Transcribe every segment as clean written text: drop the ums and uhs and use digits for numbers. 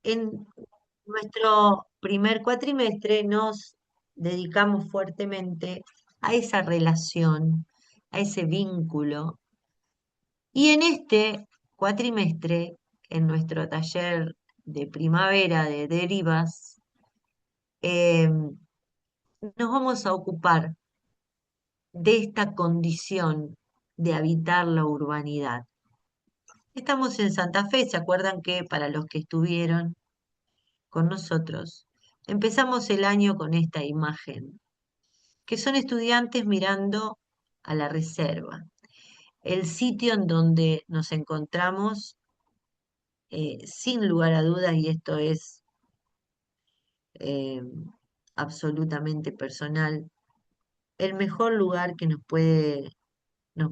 En nuestro primer cuatrimestre nos dedicamos fuertemente a esa relación, a ese vínculo. Y en este cuatrimestre, en nuestro taller de primavera de derivas, eh, nos vamos a ocupar de esta condición de habitar la urbanidad. Estamos en Santa Fe, ¿se acuerdan que para los que estuvieron con nosotros, empezamos el año con esta imagen, que son estudiantes mirando a la reserva, el sitio en donde nos encontramos, sin lugar a dudas, y esto es eh, absolutamente personal, el mejor lugar que nos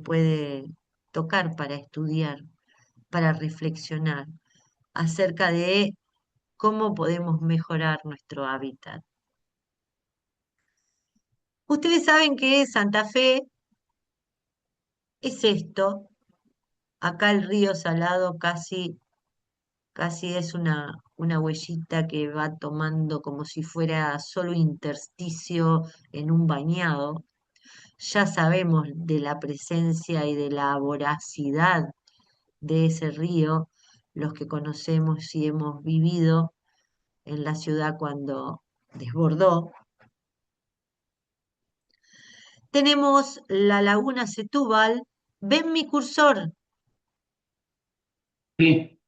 puede tocar para estudiar, para reflexionar acerca de cómo podemos mejorar nuestro hábitat. Ustedes saben que Santa Fe es esto, acá el río Salado casi es una huellita que va tomando como si fuera solo intersticio en un bañado. Ya sabemos de la presencia y de la voracidad de ese río, los que conocemos y hemos vivido en la ciudad cuando desbordó. Tenemos la laguna Setúbal. ¿Ven mi cursor? Sí,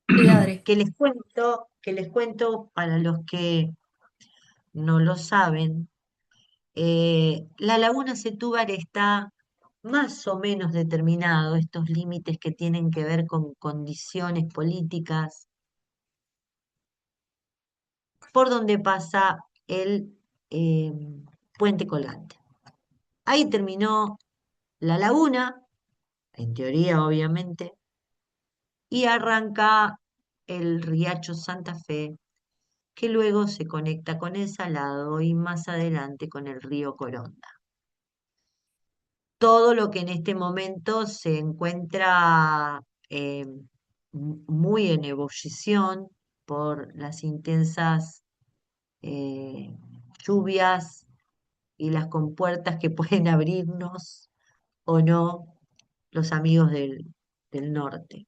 Sí, Adri. Que les cuento para los que no lo saben. La laguna Setúbal está más o menos determinado, estos límites que tienen que ver con condiciones políticas, por donde pasa el eh, puente colgante. Ahí terminó la laguna, en teoría obviamente, y arranca el riacho Santa Fe, que luego se conecta con el Salado y más adelante con el río Coronda. Todo lo que en este momento se encuentra muy en ebullición por las intensas eh, lluvias y las compuertas que pueden abrirnos o no los amigos del norte.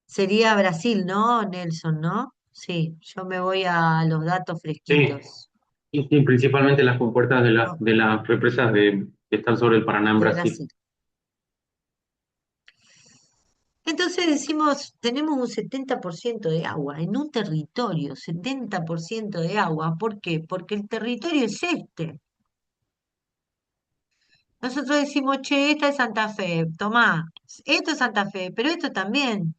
Sería Brasil, ¿no, Nelson, no? Sí, yo me voy a los datos sí, fresquitos. y principalmente las compuertas No, de las represas que están sobre el Paraná en de Brasil. Brasil. Entonces decimos, tenemos un 70% de agua en un territorio, 70% de agua. ¿Por qué? Porque el territorio es este. Nosotros decimos, che, esta es Santa Fe, tomá, esto es Santa Fe, pero esto también,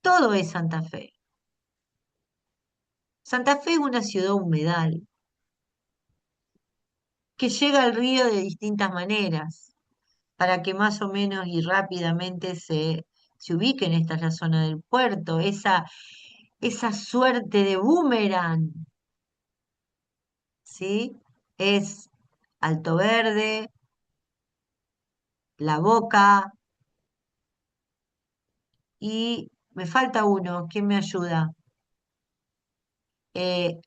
todo es Santa Fe. Santa Fe es una ciudad humedal que llega al río de distintas maneras, para que más o menos y rápidamente se ubiquen. Esta es la zona del puerto, esa suerte de boomerang, ¿sí? Es Alto Verde, La Boca y me falta uno, ¿quién me ayuda?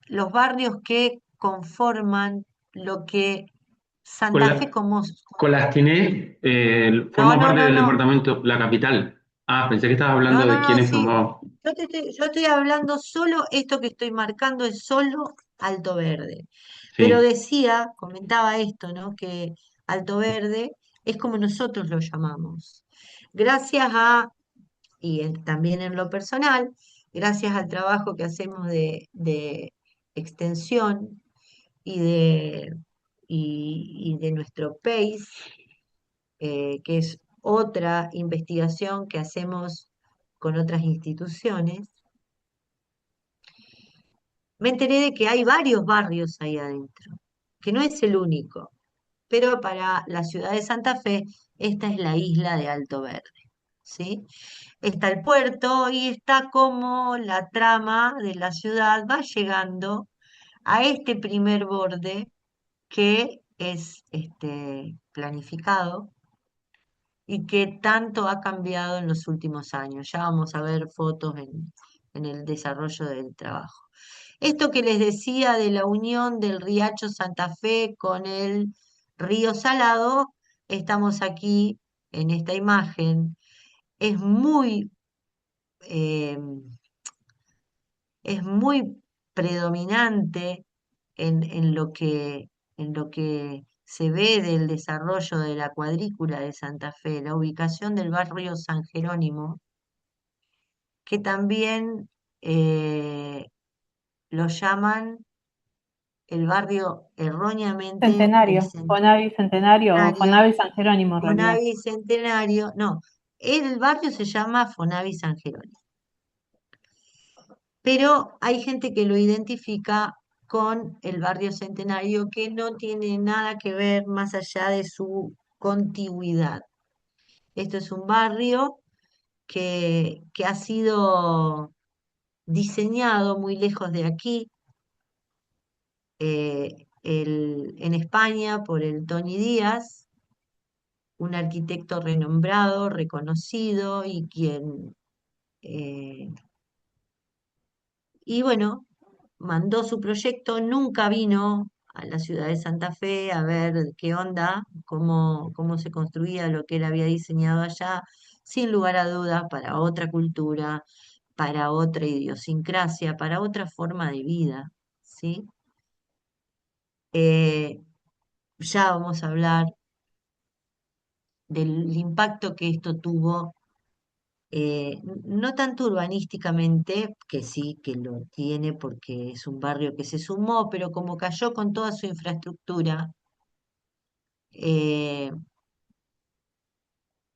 Los barrios que conforman lo que Con Santa Fe la, como... con las Tinés, No, forma no, parte no, del no, departamento, la capital. Ah, pensé que estabas no, hablando no, de no, quiénes sí. formaban. Yo estoy hablando solo, esto que estoy marcando es solo Alto Verde. Pero Sí, decía, comentaba esto, ¿no? Que Alto Verde es como nosotros lo llamamos. Gracias a, también en lo personal, gracias al trabajo que hacemos de extensión y y de nuestro PACE, que es otra investigación que hacemos con otras instituciones, me enteré de que hay varios barrios ahí adentro, que no es el único, pero para la ciudad de Santa Fe, esta es la isla de Alto Verde, ¿sí? Está el puerto y está como la trama de la ciudad va llegando a este primer borde que es planificado y que tanto ha cambiado en los últimos años. Ya vamos a ver fotos en el desarrollo del trabajo. Esto que les decía de la unión del Riacho Santa Fe con el Río Salado, estamos aquí en esta imagen. Es muy, eh, es muy predominante en lo que se ve del desarrollo de la cuadrícula de Santa Fe, la ubicación del barrio San Jerónimo, que también eh, lo llaman el barrio erróneamente Centenario, bicentenario, Fonavi Centenario o Fonavi San Jerónimo en realidad. Fonavi Centenario, no, el barrio se llama Fonavi San Jerónimo, pero hay gente que lo identifica con el barrio Centenario que no tiene nada que ver más allá de su contigüidad. Esto es un barrio que ha sido diseñado muy lejos de aquí, en España por el Tony Díaz, un arquitecto renombrado, reconocido y quien, eh, y bueno, mandó su proyecto, nunca vino a la ciudad de Santa Fe a ver qué onda, cómo se construía lo que él había diseñado allá, sin lugar a dudas, para otra cultura, para otra idiosincrasia, para otra forma de vida, ¿sí? Eh, ya vamos a hablar del impacto que esto tuvo, no tanto urbanísticamente, que sí que lo tiene porque es un barrio que se sumó, pero como cayó con toda su infraestructura, eh,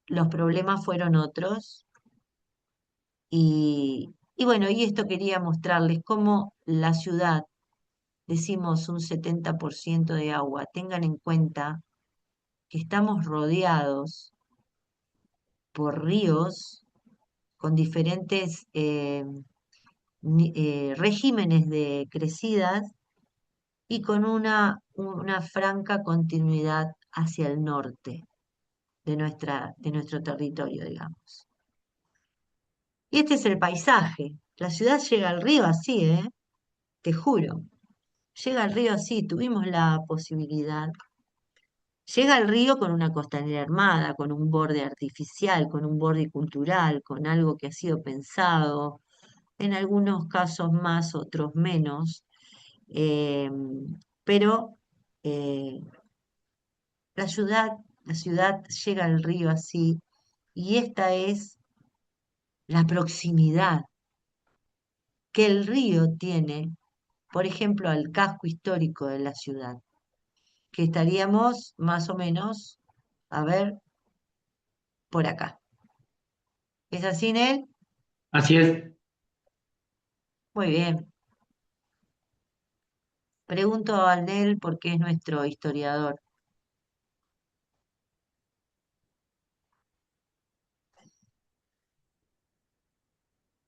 los problemas fueron otros. Y bueno, y esto quería mostrarles cómo la ciudad, decimos un 70% de agua, tengan en cuenta que estamos rodeados por ríos con diferentes regímenes de crecidas y con una franca continuidad hacia el norte de nuestro territorio, digamos. Y este es el paisaje. La ciudad llega al río así, ¿eh? Te juro. Llega al río así, tuvimos la posibilidad. Llega al río con una costanera armada, con un borde artificial, con un borde cultural, con algo que ha sido pensado, en algunos casos más, otros menos, eh, pero eh, la ciudad llega al río así, y esta es la proximidad que el río tiene, por ejemplo, al casco histórico de la ciudad, que estaríamos más o menos, a ver, por acá. ¿Es así, Nel? Así es. Muy bien. Pregunto al Nel porque es nuestro historiador.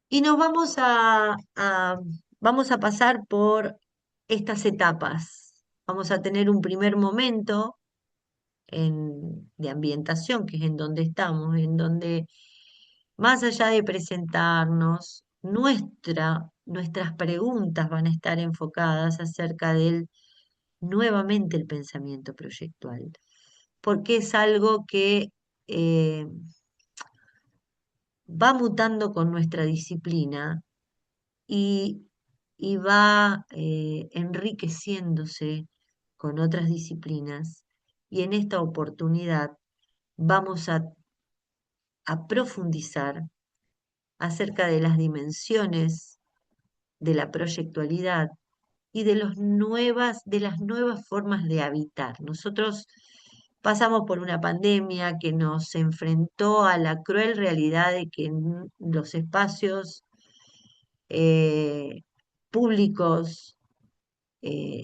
Y nos vamos a pasar por estas etapas. Vamos a tener un primer momento de ambientación, que es en donde estamos, en donde más allá de presentarnos, nuestras preguntas van a estar enfocadas acerca del, nuevamente, el pensamiento proyectual, porque es algo que eh, va mutando con nuestra disciplina y, y va enriqueciéndose con otras disciplinas. Y en esta oportunidad vamos a profundizar acerca de las dimensiones de la proyectualidad y de las nuevas formas de habitar. Nosotros pasamos por una pandemia que nos enfrentó a la cruel realidad de que los espacios públicos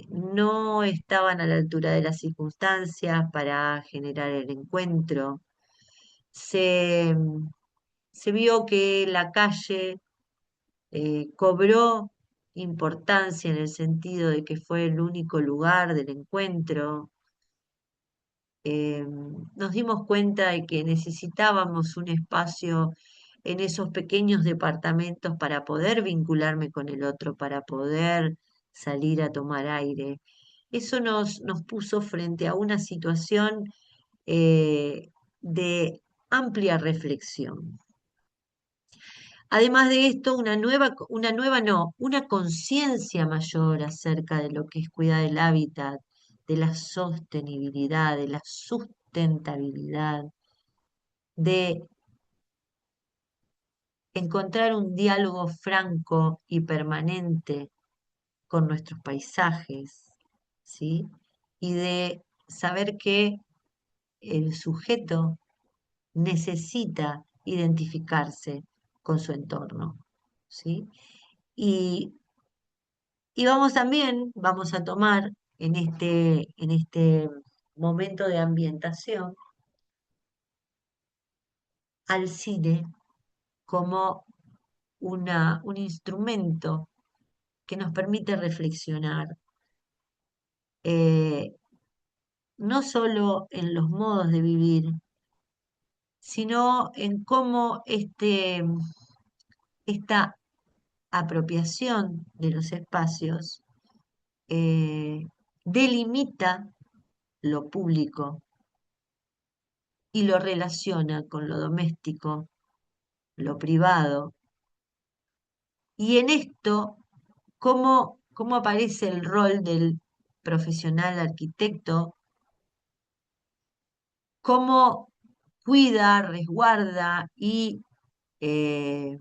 no estaban a la altura de las circunstancias para generar el encuentro. Se, se vio que la calle cobró importancia en el sentido de que fue el único lugar del encuentro, nos dimos cuenta de que necesitábamos un espacio en esos pequeños departamentos para poder vincularme con el otro, para poder salir a tomar aire. Eso nos puso frente a una situación de amplia reflexión. Además de esto, una conciencia mayor acerca de lo que es cuidar el hábitat, de la sostenibilidad, de la sustentabilidad, de encontrar un diálogo franco y permanente con nuestros paisajes, ¿sí? Y de saber que el sujeto necesita identificarse con su entorno, ¿sí? Y, y vamos a tomar en este momento de ambientación al cine como un instrumento que nos permite reflexionar, eh, no solo en los modos de vivir, sino en cómo esta apropiación de los espacios delimita lo público y lo relaciona con lo doméstico, lo privado. Y en esto, cómo aparece el rol del profesional arquitecto, cómo cuida, resguarda y eh,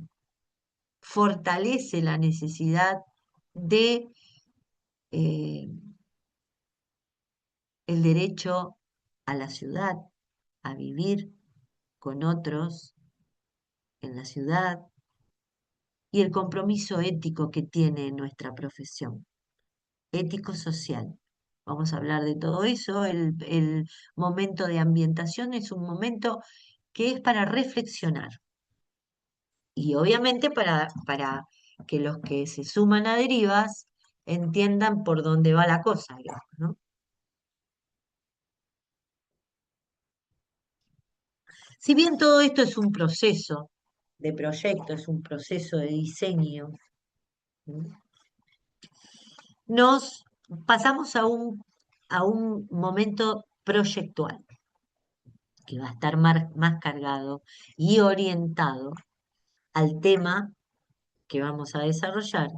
fortalece la necesidad de eh, el derecho a la ciudad, a vivir con otros en la ciudad y el compromiso ético que tiene nuestra profesión, ético-social. Vamos a hablar de todo eso. El momento de ambientación es un momento que es para reflexionar y obviamente para que los que se suman a derivas entiendan por dónde va la cosa, digamos, ¿no? Si bien todo esto es un proceso de proyecto, es un proceso de diseño, ¿sí? Nos pasamos a un momento proyectual, que va a estar más cargado y orientado al tema que vamos a desarrollar,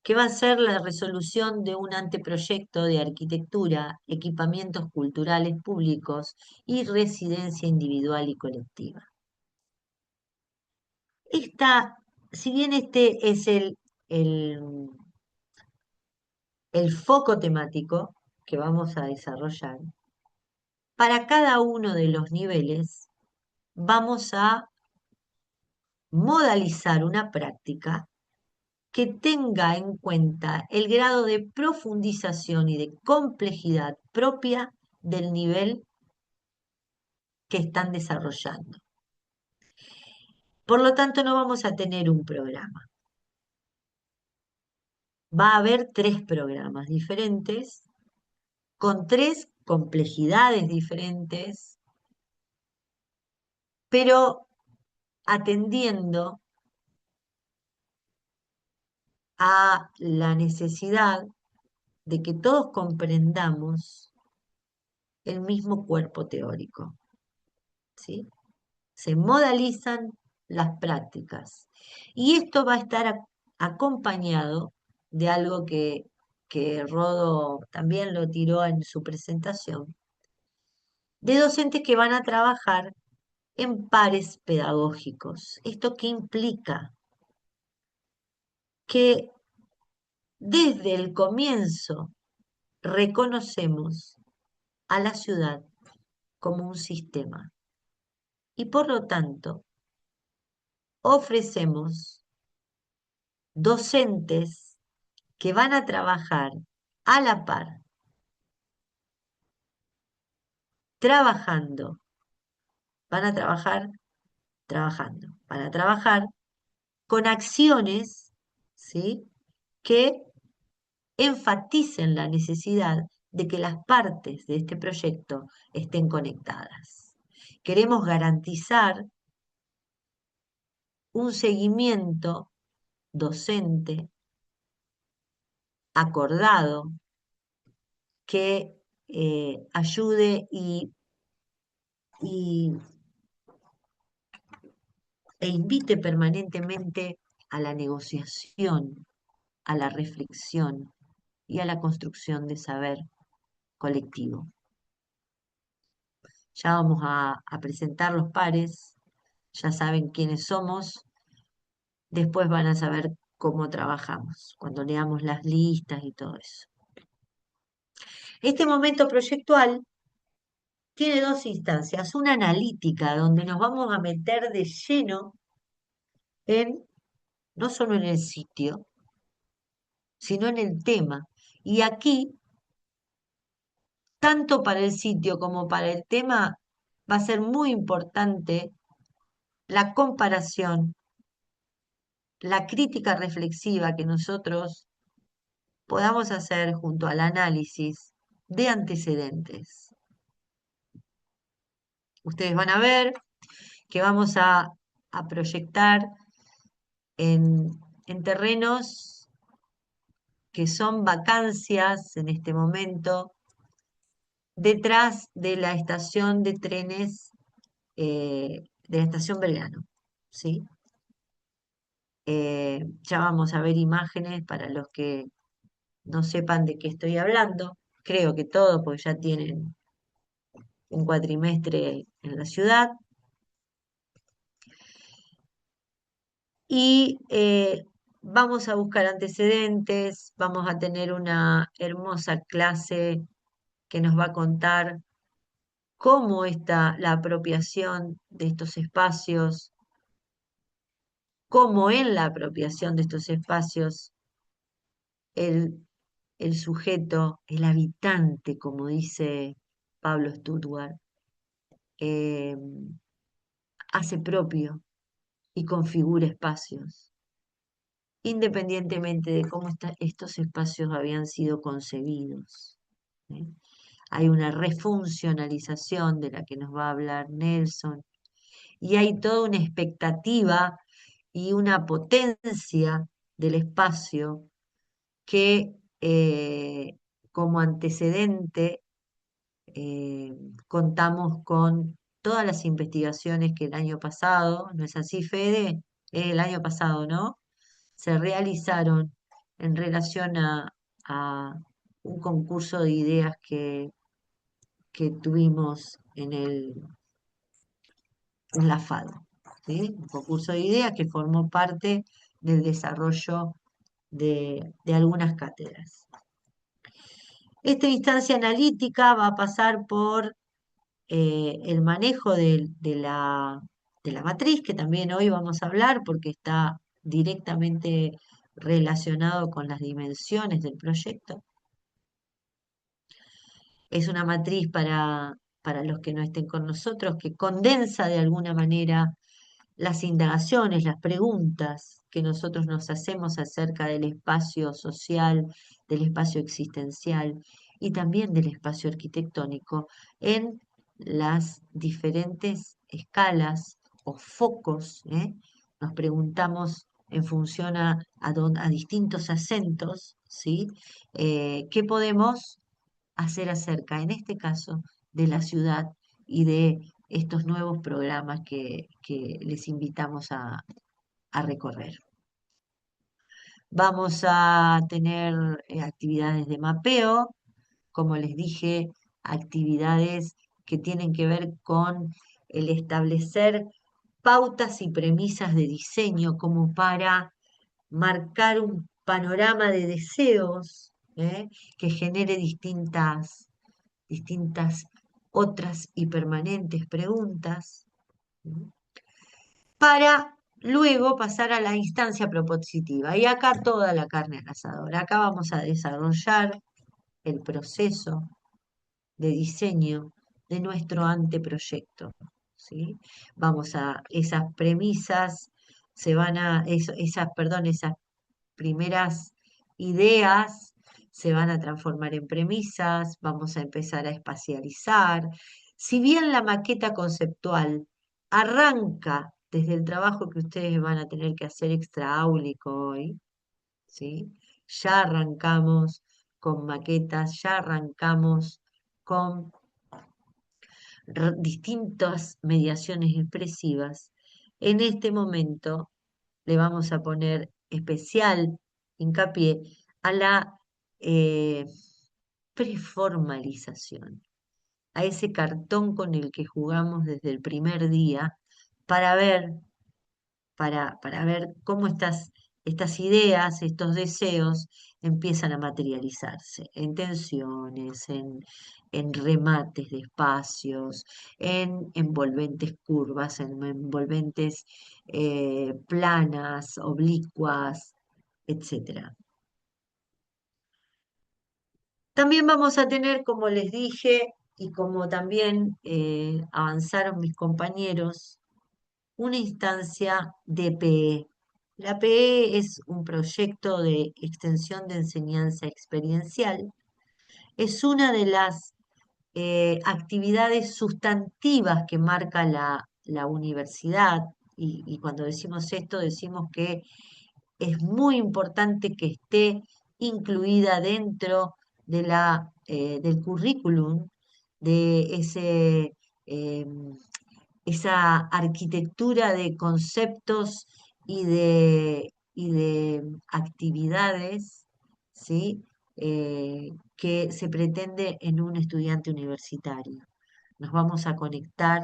que va a ser la resolución de un anteproyecto de arquitectura, equipamientos culturales públicos y residencia individual y colectiva. Si bien este es el foco temático que vamos a desarrollar, para cada uno de los niveles vamos a modalizar una práctica que tenga en cuenta el grado de profundización y de complejidad propia del nivel que están desarrollando. Por lo tanto, no vamos a tener un programa. Va a haber 3 programas diferentes, con 3 complejidades diferentes, pero atendiendo a la necesidad de que todos comprendamos el mismo cuerpo teórico, ¿sí? Se modalizan las prácticas. Y esto va a estar acompañado de algo que Rodo también lo tiró en su presentación, de docentes que van a trabajar en pares pedagógicos. ¿Esto qué implica? Que desde el comienzo reconocemos a la ciudad como un sistema y por lo tanto ofrecemos docentes que van a trabajar a la par, trabajando, van a trabajar trabajando, van a trabajar con acciones, ¿sí?, que enfaticen la necesidad de que las partes de este proyecto estén conectadas. Queremos garantizar un seguimiento docente acordado que ayude y, e invite permanentemente a la negociación, a la reflexión y a la construcción de saber colectivo. Ya vamos a presentar los pares, ya saben quiénes somos, después van a saber cómo trabajamos, cuando leamos las listas y todo eso. Este momento proyectual tiene dos instancias, una analítica, donde nos vamos a meter de lleno no solo en el sitio, sino en el tema. Y aquí, tanto para el sitio como para el tema, va a ser muy importante la comparación, la crítica reflexiva que nosotros podamos hacer junto al análisis de antecedentes. Ustedes van a ver que vamos a proyectar en terrenos que son vacancias en este momento, detrás de la estación de trenes de la estación Belgrano, ¿sí? Ya vamos a ver imágenes para los que no sepan de qué estoy hablando. Creo que todos, porque ya tienen un cuatrimestre en la ciudad. Y vamos a buscar antecedentes, vamos a tener una hermosa clase que nos va a contar cómo está la apropiación de estos espacios, cómo en la apropiación de estos espacios el, el sujeto, el habitante, como dice Pablo Stuttgart, eh, hace propio y configura espacios, independientemente de cómo estos espacios habían sido concebidos. ¿Eh? Hay una refuncionalización de la que nos va a hablar Nelson, y hay toda una expectativa y una potencia del espacio que como antecedente contamos con todas las investigaciones que el año pasado, ¿no es así, Fede? El año pasado, ¿no? Se realizaron en relación a un concurso de ideas que tuvimos en la FADO, ¿sí? Un concurso de ideas que formó parte del desarrollo de algunas cátedras. Esta instancia analítica va a pasar por el manejo de la matriz, que también hoy vamos a hablar porque está directamente relacionado con las dimensiones del proyecto. Es una matriz para los que no estén con nosotros, que condensa de alguna manera las indagaciones, las preguntas que nosotros nos hacemos acerca del espacio social, del espacio existencial y también del espacio arquitectónico en las diferentes escalas o focos. Nos preguntamos en función a distintos acentos, ¿sí? ¿Qué podemos hacer acerca, en este caso, de la ciudad y de estos nuevos programas que les invitamos a recorrer? Vamos a tener actividades de mapeo, como les dije, actividades que tienen que ver con el establecer pautas y premisas de diseño como para marcar un panorama de deseos que genere distintas otras y permanentes preguntas, ¿no? Para luego pasar a la instancia propositiva. Y acá toda la carne al asador. Acá vamos a desarrollar el proceso de diseño de nuestro anteproyecto, ¿sí? Vamos a esas premisas, esas primeras ideas se van a transformar en premisas, vamos a empezar a espacializar. Si bien la maqueta conceptual arranca desde el trabajo que ustedes van a tener que hacer extraáulico hoy, ¿sí? Ya arrancamos con maquetas, ya arrancamos con distintas mediaciones expresivas. En este momento le vamos a poner especial hincapié a la eh, preformalización, a ese cartón con el que jugamos desde el primer día para ver para ver cómo estas ideas, estos deseos empiezan a materializarse en tensiones, en remates de espacios, en envolventes curvas, en envolventes planas, oblicuas, etcétera. También vamos a tener, como les dije, y como también avanzaron mis compañeros, una instancia de PE. La PE es un proyecto de extensión de enseñanza experiencial. Es una de las actividades sustantivas que marca la universidad. Y cuando decimos esto, decimos que es muy importante que esté incluida dentro del currículum, de esa arquitectura de conceptos y de actividades, ¿sí? Que se pretende en un estudiante universitario. Nos vamos a conectar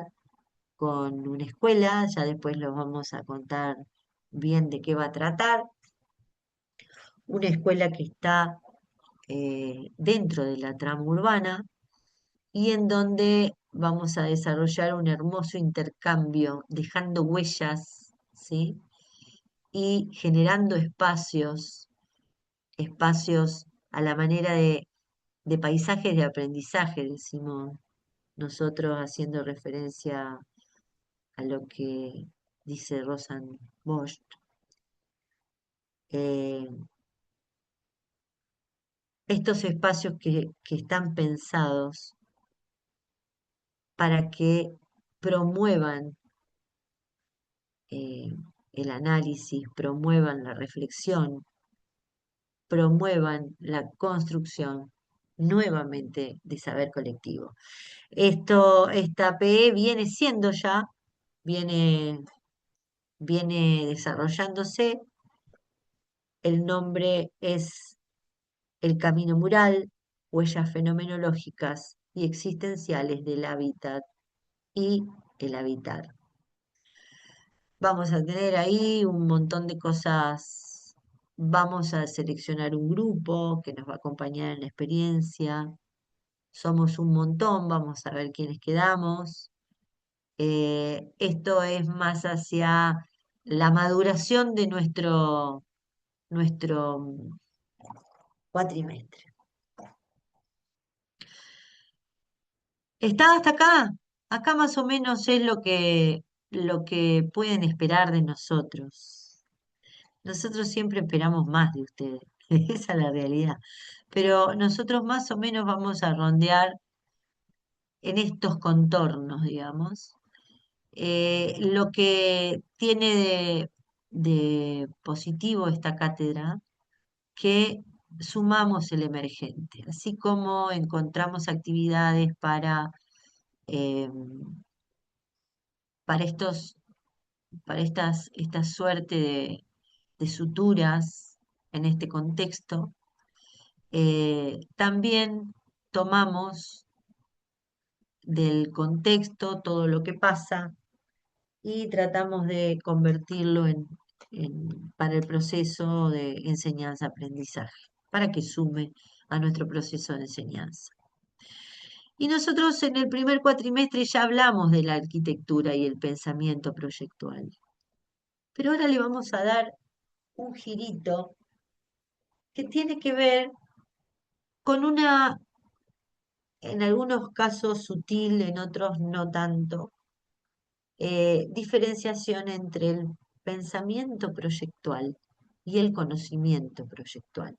con una escuela, ya después los vamos a contar bien de qué va a tratar. Una escuela que está dentro de la trama urbana y en donde vamos a desarrollar un hermoso intercambio, dejando huellas, ¿sí? Y generando espacios a la manera de paisajes de aprendizaje, decimos nosotros, haciendo referencia a lo que dice Rosan Bosch. Estos espacios que están pensados para que promuevan eh, el análisis, promuevan la reflexión, promuevan la construcción nuevamente de saber colectivo. Esta PE viene siendo ya, viene, viene desarrollándose. El nombre es El Camino Mural, huellas fenomenológicas y existenciales del hábitat y el habitar. Vamos a tener ahí un montón de cosas. Vamos a seleccionar un grupo que nos va a acompañar en la experiencia. Somos un montón, vamos a ver quiénes quedamos. Esto es más hacia la maduración de nuestro cuatrimestre. ¿Está hasta acá? Acá más o menos es lo que pueden esperar de nosotros. Nosotros siempre esperamos más de ustedes, esa es la realidad. Pero nosotros más o menos vamos a rondear en estos contornos, digamos. Lo que tiene de positivo esta cátedra, que sumamos el emergente, así como encontramos actividades eh, para esta suerte de suturas en este contexto. También tomamos del contexto todo lo que pasa y tratamos de convertirlo para el proceso de enseñanza-aprendizaje, para que sume a nuestro proceso de enseñanza. Y nosotros en el primer cuatrimestre ya hablamos de la arquitectura y el pensamiento proyectual. Pero ahora le vamos a dar un girito que tiene que ver con una, en algunos casos sutil, en otros no tanto, diferenciación entre el pensamiento proyectual y el conocimiento proyectual.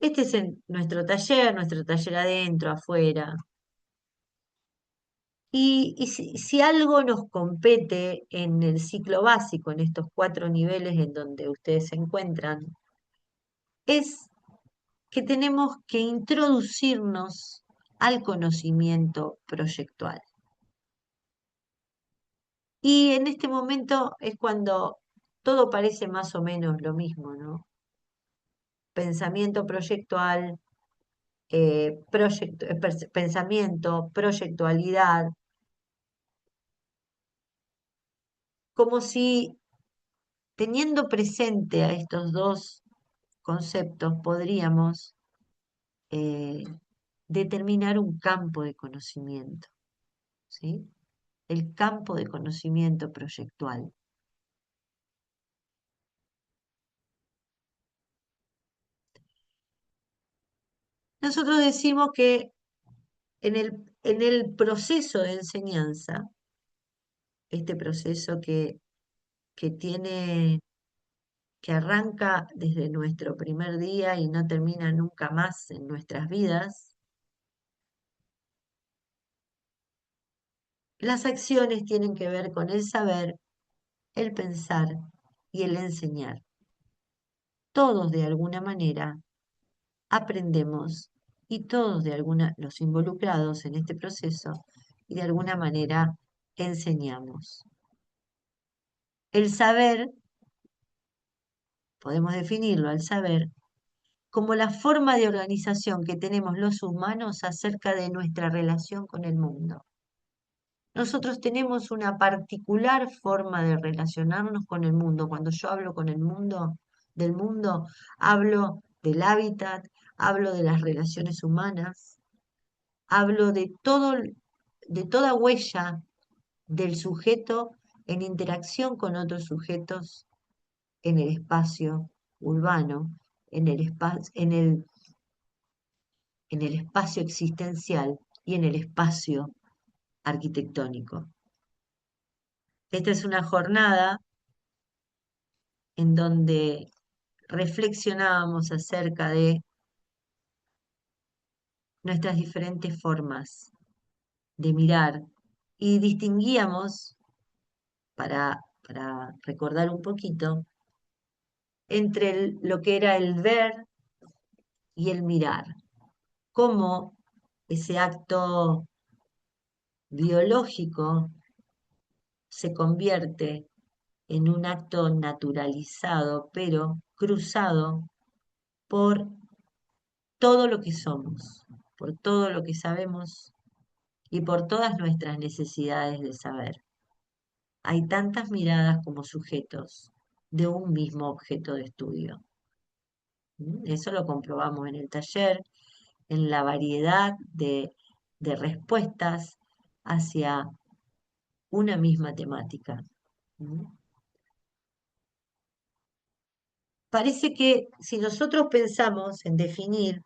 Este es nuestro taller adentro, afuera. Y si algo nos compete en el ciclo básico, en estos 4 niveles en donde ustedes se encuentran, es que tenemos que introducirnos al conocimiento proyectual. Y en este momento es cuando todo parece más o menos lo mismo, ¿no? Pensamiento proyectual, pensamiento, proyectualidad, como si teniendo presente a estos dos conceptos podríamos eh, determinar un campo de conocimiento, ¿sí? El campo de conocimiento proyectual. Nosotros decimos que en el proceso de enseñanza, este proceso que tiene, que arranca desde nuestro primer día y no termina nunca más en nuestras vidas, las acciones tienen que ver con el saber, el pensar y el enseñar. Todos de alguna manera aprendemos y todos los involucrados en este proceso, y de alguna manera enseñamos. El saber, podemos definirlo al saber, como la forma de organización que tenemos los humanos acerca de nuestra relación con el mundo. Nosotros tenemos una particular forma de relacionarnos con el mundo. Cuando yo hablo con el mundo, del mundo, hablo del hábitat, hablo de las relaciones humanas, hablo de toda huella del sujeto en interacción con otros sujetos en el espacio urbano, en el espacio existencial y en el espacio arquitectónico. Esta es una jornada en donde reflexionábamos acerca de nuestras diferentes formas de mirar y distinguíamos, para recordar un poquito, entre lo que era el ver y el mirar, cómo ese acto biológico se convierte en un acto naturalizado, pero cruzado por todo lo que somos, por todo lo que sabemos y por todas nuestras necesidades de saber. Hay tantas miradas como sujetos de un mismo objeto de estudio. Eso lo comprobamos en el taller, en la variedad de respuestas hacia una misma temática. Parece que si nosotros pensamos en definir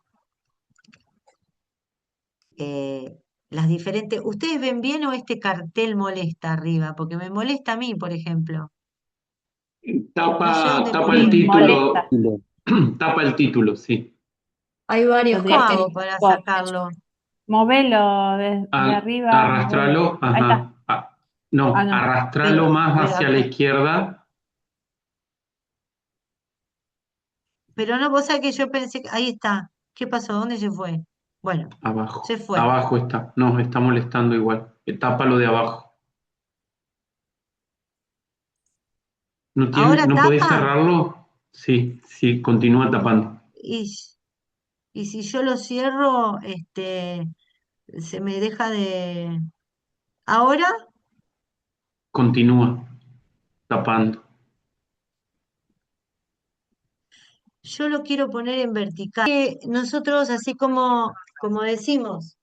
las diferentes... ¿Ustedes ven bien o este cartel molesta arriba? Porque me molesta a mí, por ejemplo. No sé Tapa, dónde tapa el ponerlo. Molesta. título, tapa el título, sí. Hay varios ¿Cómo Tendría que hago carteles. para por- sacarlo? Movelo de arriba, movelo. Arrastralo, Ahí está. ajá. No, No. arrastralo Pero, más pero hacia la acá. izquierda, Pero no, vos sabés que yo pensé que... Ahí está. ¿Qué pasó? ¿Dónde se fue? Bueno, se abajo. fue. Abajo está. No, está molestando igual. Tápalo de abajo. ¿Ahora ¿No podés tapa? cerrarlo? Sí, sí, continúa tapando. Y, y si yo lo cierro, se me deja de... ¿Ahora? Continúa tapando. Yo lo quiero poner en vertical. Nosotros, así como decimos,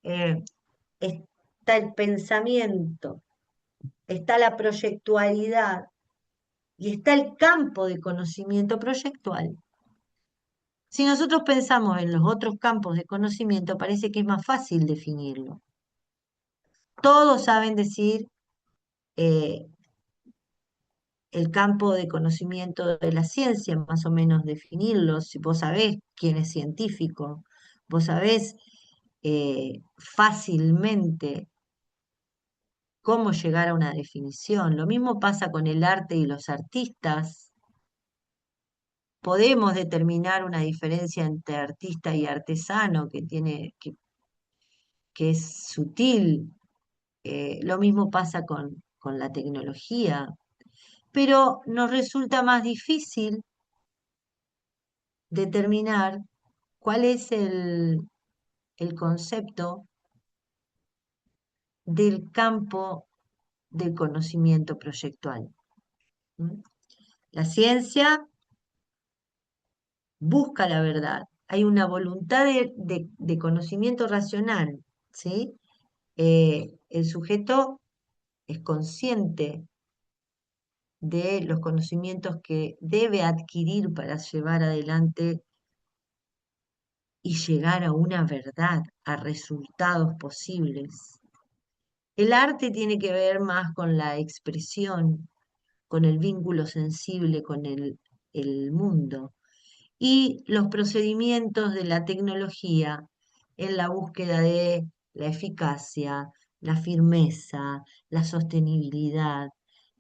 eh, está el pensamiento, está la proyectualidad y está el campo de conocimiento proyectual. Si nosotros pensamos en los otros campos de conocimiento, parece que es más fácil definirlo. Todos saben decir, eh, el campo de conocimiento de la ciencia, más o menos definirlo. Si vos sabés quién es científico, vos sabés fácilmente cómo llegar a una definición. Lo mismo pasa con el arte y los artistas. Podemos determinar una diferencia entre artista y artesano que es sutil. Lo mismo pasa con la tecnología, pero nos resulta más difícil determinar cuál es el concepto del campo del conocimiento proyectual. ¿Mm? La ciencia busca la verdad, hay una voluntad de conocimiento racional, ¿sí? El sujeto es consciente de los conocimientos que debe adquirir para llevar adelante y llegar a una verdad, a resultados posibles. El arte tiene que ver más con la expresión, con el vínculo sensible con el mundo y los procedimientos de la tecnología en la búsqueda de la eficacia, la firmeza, la sostenibilidad,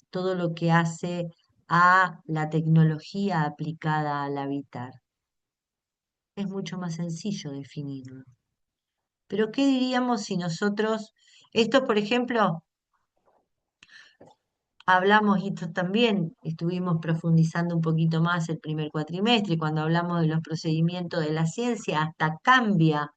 todo lo que hace a la tecnología aplicada al habitar. Es mucho más sencillo definirlo. Pero ¿qué diríamos si nosotros, esto por ejemplo, hablamos, y esto también estuvimos profundizando un poquito más el primer cuatrimestre, cuando hablamos de los procedimientos de la ciencia, hasta cambia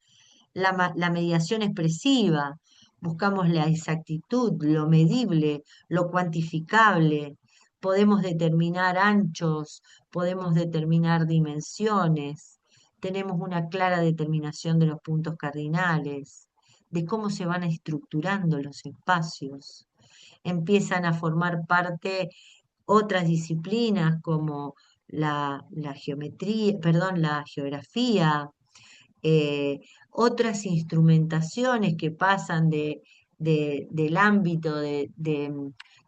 la mediación expresiva, buscamos la exactitud, lo medible, lo cuantificable, podemos determinar anchos, podemos determinar dimensiones, tenemos una clara determinación de los puntos cardinales, de cómo se van estructurando los espacios. Empiezan a formar parte otras disciplinas como la geometría, perdón, la geografía, eh, otras instrumentaciones que pasan del ámbito de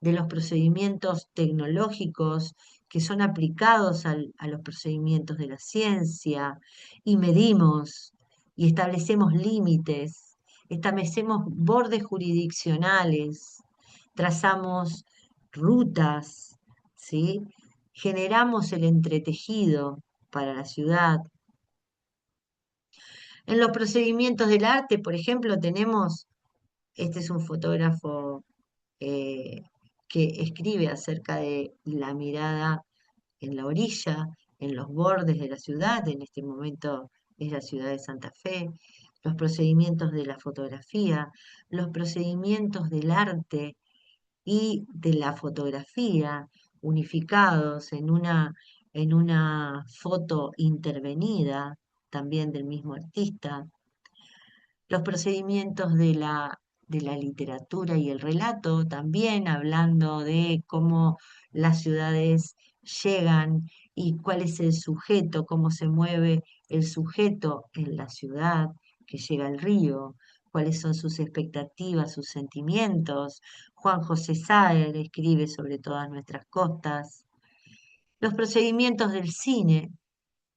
los procedimientos tecnológicos que son aplicados a los procedimientos de la ciencia y medimos y establecemos límites, establecemos bordes jurisdiccionales, trazamos rutas, ¿sí? Generamos el entretejido para la ciudad. En los procedimientos del arte, por ejemplo, tenemos, este es un fotógrafo eh, que escribe acerca de la mirada en la orilla, en los bordes de la ciudad, en este momento es la ciudad de Santa Fe, los procedimientos de la fotografía, los procedimientos del arte y de la fotografía unificados en una foto intervenida también del mismo artista, los procedimientos de la literatura y el relato, también hablando de cómo las ciudades llegan y cuál es el sujeto, cómo se mueve el sujeto en la ciudad que llega al río, cuáles son sus expectativas, sus sentimientos. Juan José Saer escribe sobre todas nuestras costas. Los procedimientos del cine,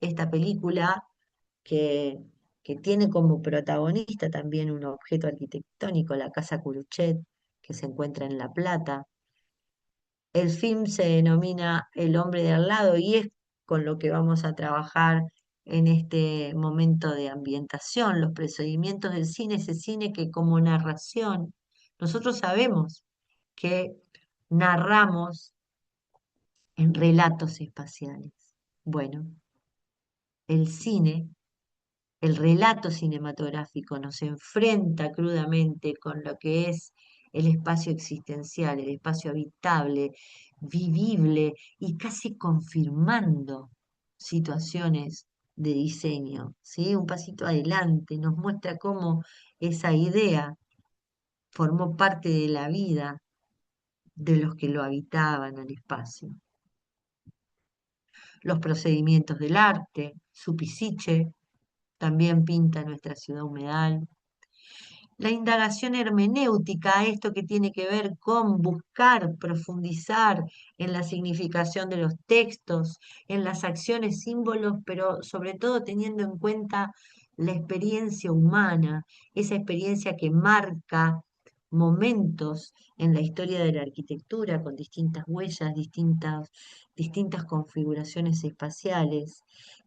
esta película que, que tiene como protagonista también un objeto arquitectónico, la Casa Curuchet, que se encuentra en La Plata. El film se denomina El hombre de al lado y es con lo que vamos a trabajar en este momento de ambientación. Los procedimientos del cine, ese cine que como narración, nosotros sabemos que narramos en relatos espaciales. Bueno, el cine, el relato cinematográfico nos enfrenta crudamente con lo que es el espacio existencial, el espacio habitable, vivible y casi confirmando situaciones de diseño, ¿sí? Un pasito adelante, nos muestra cómo esa idea formó parte de la vida de los que lo habitaban al espacio. Los procedimientos del arte, su Pisiche, también pinta nuestra ciudad humedal. la indagación hermenéutica, esto que tiene que ver con buscar, profundizar en la significación de los textos, en las acciones, símbolos, pero sobre todo teniendo en cuenta la experiencia humana, esa experiencia que marca momentos en la historia de la arquitectura con distintas huellas, distintas configuraciones espaciales,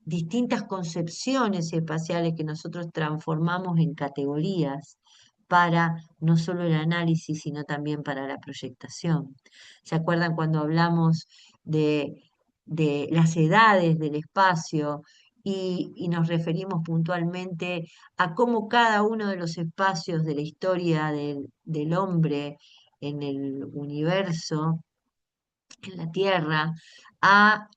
distintas concepciones espaciales que nosotros transformamos en categorías para no solo el análisis, sino también para la proyectación. ¿Se acuerdan cuando hablamos de las edades del espacio y nos referimos puntualmente a cómo cada uno de los espacios de la historia del hombre en el universo, en la Tierra, ha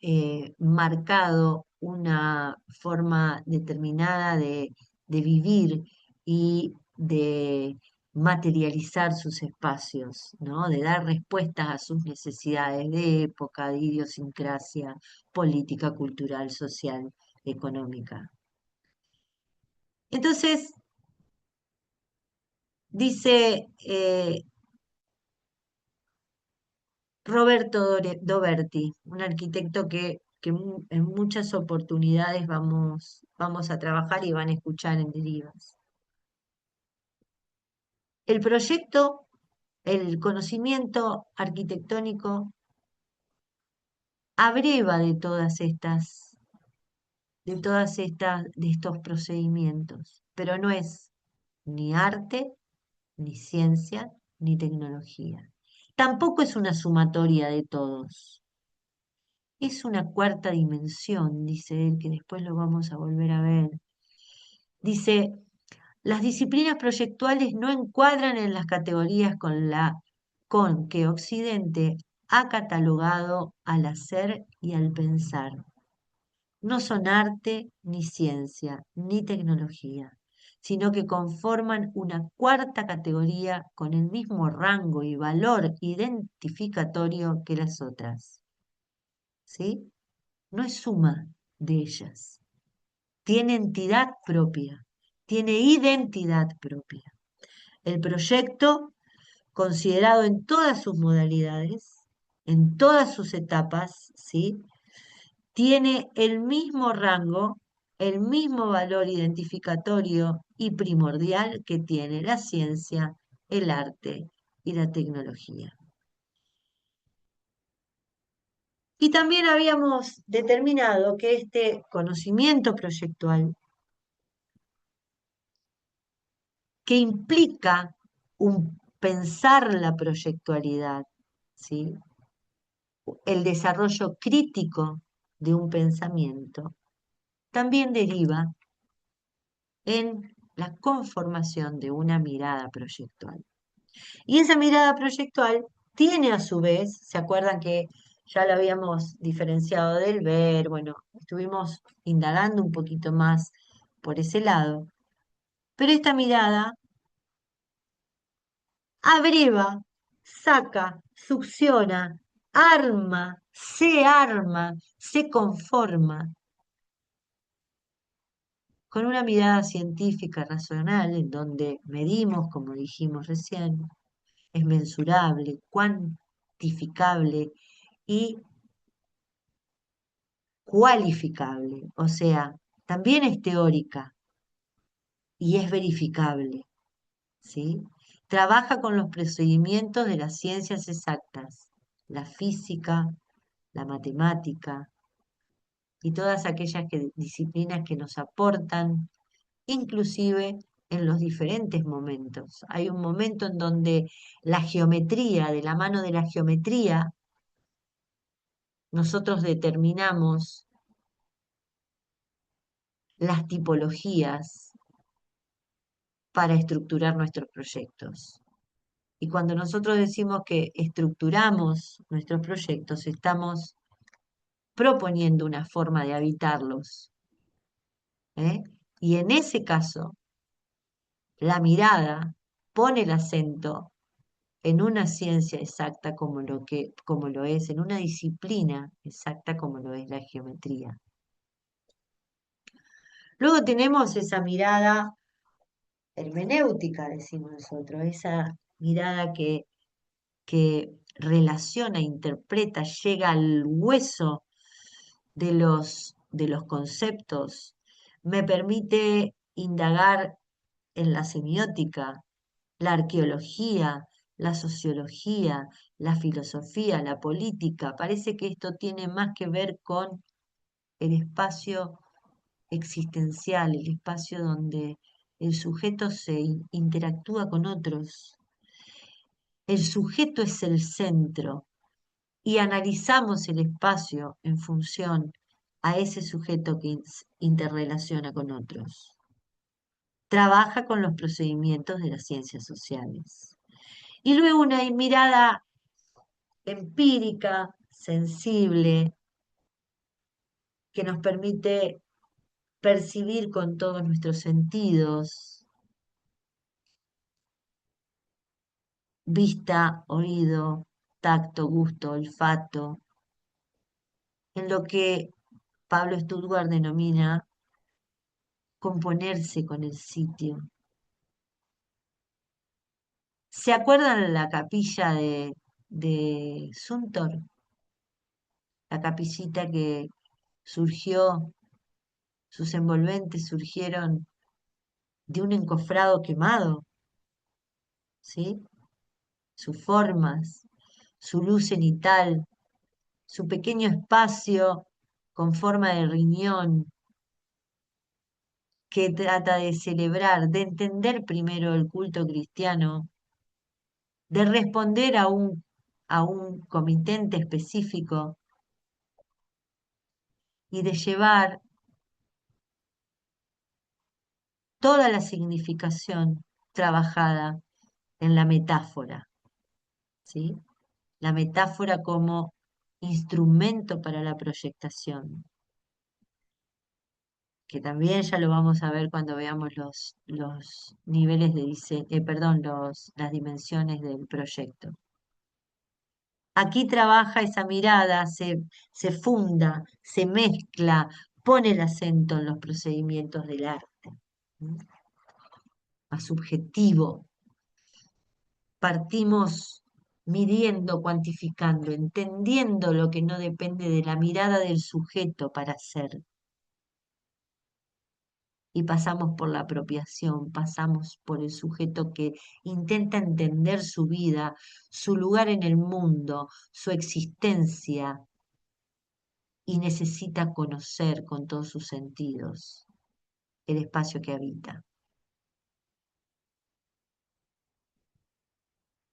marcado una forma determinada de vivir y de materializar sus espacios, ¿no? De dar respuestas a sus necesidades de época, de idiosincrasia política, cultural, social, económica. Entonces, dice Roberto Doberti, un arquitecto que en muchas oportunidades vamos a trabajar y van a escuchar en Derivas. El proyecto, el conocimiento arquitectónico abreva de estos procedimientos, pero no es ni arte, ni ciencia, ni tecnología. Tampoco es una sumatoria de todos. Es una cuarta dimensión, dice él, que después lo vamos a volver a ver. Dice, las disciplinas proyectuales no encuadran en las categorías con que Occidente ha catalogado al hacer y al pensar. No son arte, ni ciencia, ni tecnología, sino que conforman una cuarta categoría con el mismo rango y valor identificatorio que las otras. ¿Sí? No es suma de ellas. Tiene entidad propia, tiene identidad propia. El proyecto, considerado en todas sus modalidades, en todas sus etapas, ¿sí? Tiene el mismo rango, el mismo valor identificatorio y primordial que tiene la ciencia, el arte y la tecnología. Y también habíamos determinado que este conocimiento proyectual, que implica un pensar la proyectualidad, ¿sí? El desarrollo crítico de un pensamiento, también deriva en la conformación de una mirada proyectual. Y esa mirada proyectual tiene a su vez, ¿se acuerdan que ya lo habíamos diferenciado del ver? Bueno, estuvimos indagando un poquito más por ese lado, pero esta mirada abreva, saca, succiona, arma, se conforma con una mirada científica racional en donde medimos, como dijimos recién, es mensurable, cuantificable y cualificable, o sea, también es teórica y es verificable, ¿sí? Trabaja con los procedimientos de las ciencias exactas, la física, la matemática y todas aquellas disciplinas que nos aportan, inclusive en los diferentes momentos. Hay un momento en donde la geometría, de la mano de la geometría, nosotros determinamos las tipologías para estructurar nuestros proyectos. Y cuando nosotros decimos que estructuramos nuestros proyectos, estamos proponiendo una forma de habitarlos. ¿Eh? Y en ese caso, la mirada pone el acento en una ciencia exacta como lo es, en una disciplina exacta como lo es la geometría. Luego tenemos esa mirada hermenéutica, decimos nosotros, esa mirada que relaciona, interpreta, llega al hueso de los conceptos, me permite indagar en la semiótica, la arqueología, la sociología, la filosofía, la política. Parece que esto tiene más que ver con el espacio existencial, el espacio donde el sujeto interactúa con otros. El sujeto es el centro y analizamos el espacio en función a ese sujeto que interrelaciona con otros. Trabaja con los procedimientos de las ciencias sociales. Y luego una mirada empírica, sensible, que nos permite percibir con todos nuestros sentidos, vista, oído, tacto, gusto, olfato, en lo que Pablo Stuttgart denomina componerse con el sitio. ¿Se acuerdan la capilla de Suntor? La capillita que surgió, sus envolventes surgieron de un encofrado quemado, ¿sí? Sus formas, su luz cenital, su pequeño espacio con forma de riñón que trata de celebrar, de entender primero el culto cristiano, de responder a un comitente específico y de llevar toda la significación trabajada en la metáfora, ¿sí? La metáfora como instrumento para la proyectación, que también ya lo vamos a ver cuando veamos los niveles de diseño, perdón, las dimensiones del proyecto. Aquí trabaja esa mirada, se funda, se mezcla, pone el acento en los procedimientos del arte, ¿no? Más subjetivo. Partimos midiendo, cuantificando, entendiendo lo que no depende de la mirada del sujeto para hacer. Y pasamos por la apropiación, pasamos por el sujeto que intenta entender su vida, su lugar en el mundo, su existencia, y necesita conocer con todos sus sentidos el espacio que habita.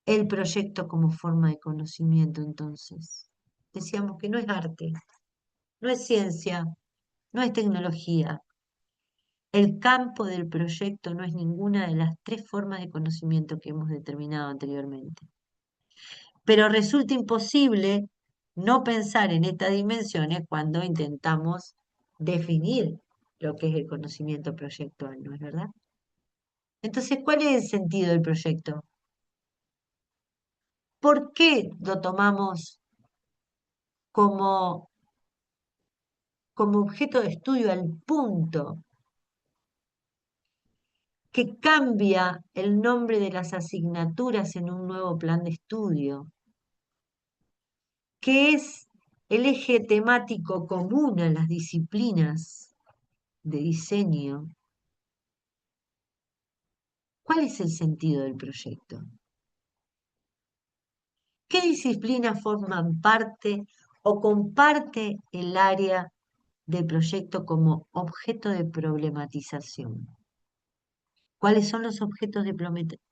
El proyecto como forma de conocimiento, entonces. Decíamos que no es arte, no es ciencia, no es tecnología. El campo del proyecto no es ninguna de las tres formas de conocimiento que hemos determinado anteriormente. Pero resulta imposible no pensar en estas dimensiones cuando intentamos definir lo que es el conocimiento proyectual, ¿no es verdad? Entonces, ¿cuál es el sentido del proyecto? ¿Por qué lo tomamos como, como objeto de estudio al punto que cambia el nombre de las asignaturas en un nuevo plan de estudio, que es el eje temático común a las disciplinas de diseño? ¿Cuál es el sentido del proyecto? ¿Qué disciplinas forman parte o comparte el área del proyecto como objeto de problematización? ¿Cuáles son los objetos de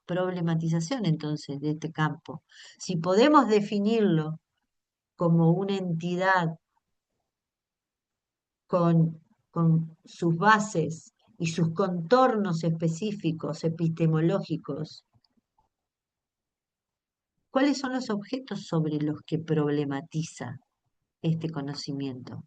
problematización entonces de este campo? Si podemos definirlo como una entidad con sus bases y sus contornos específicos epistemológicos, ¿cuáles son los objetos sobre los que problematiza este conocimiento?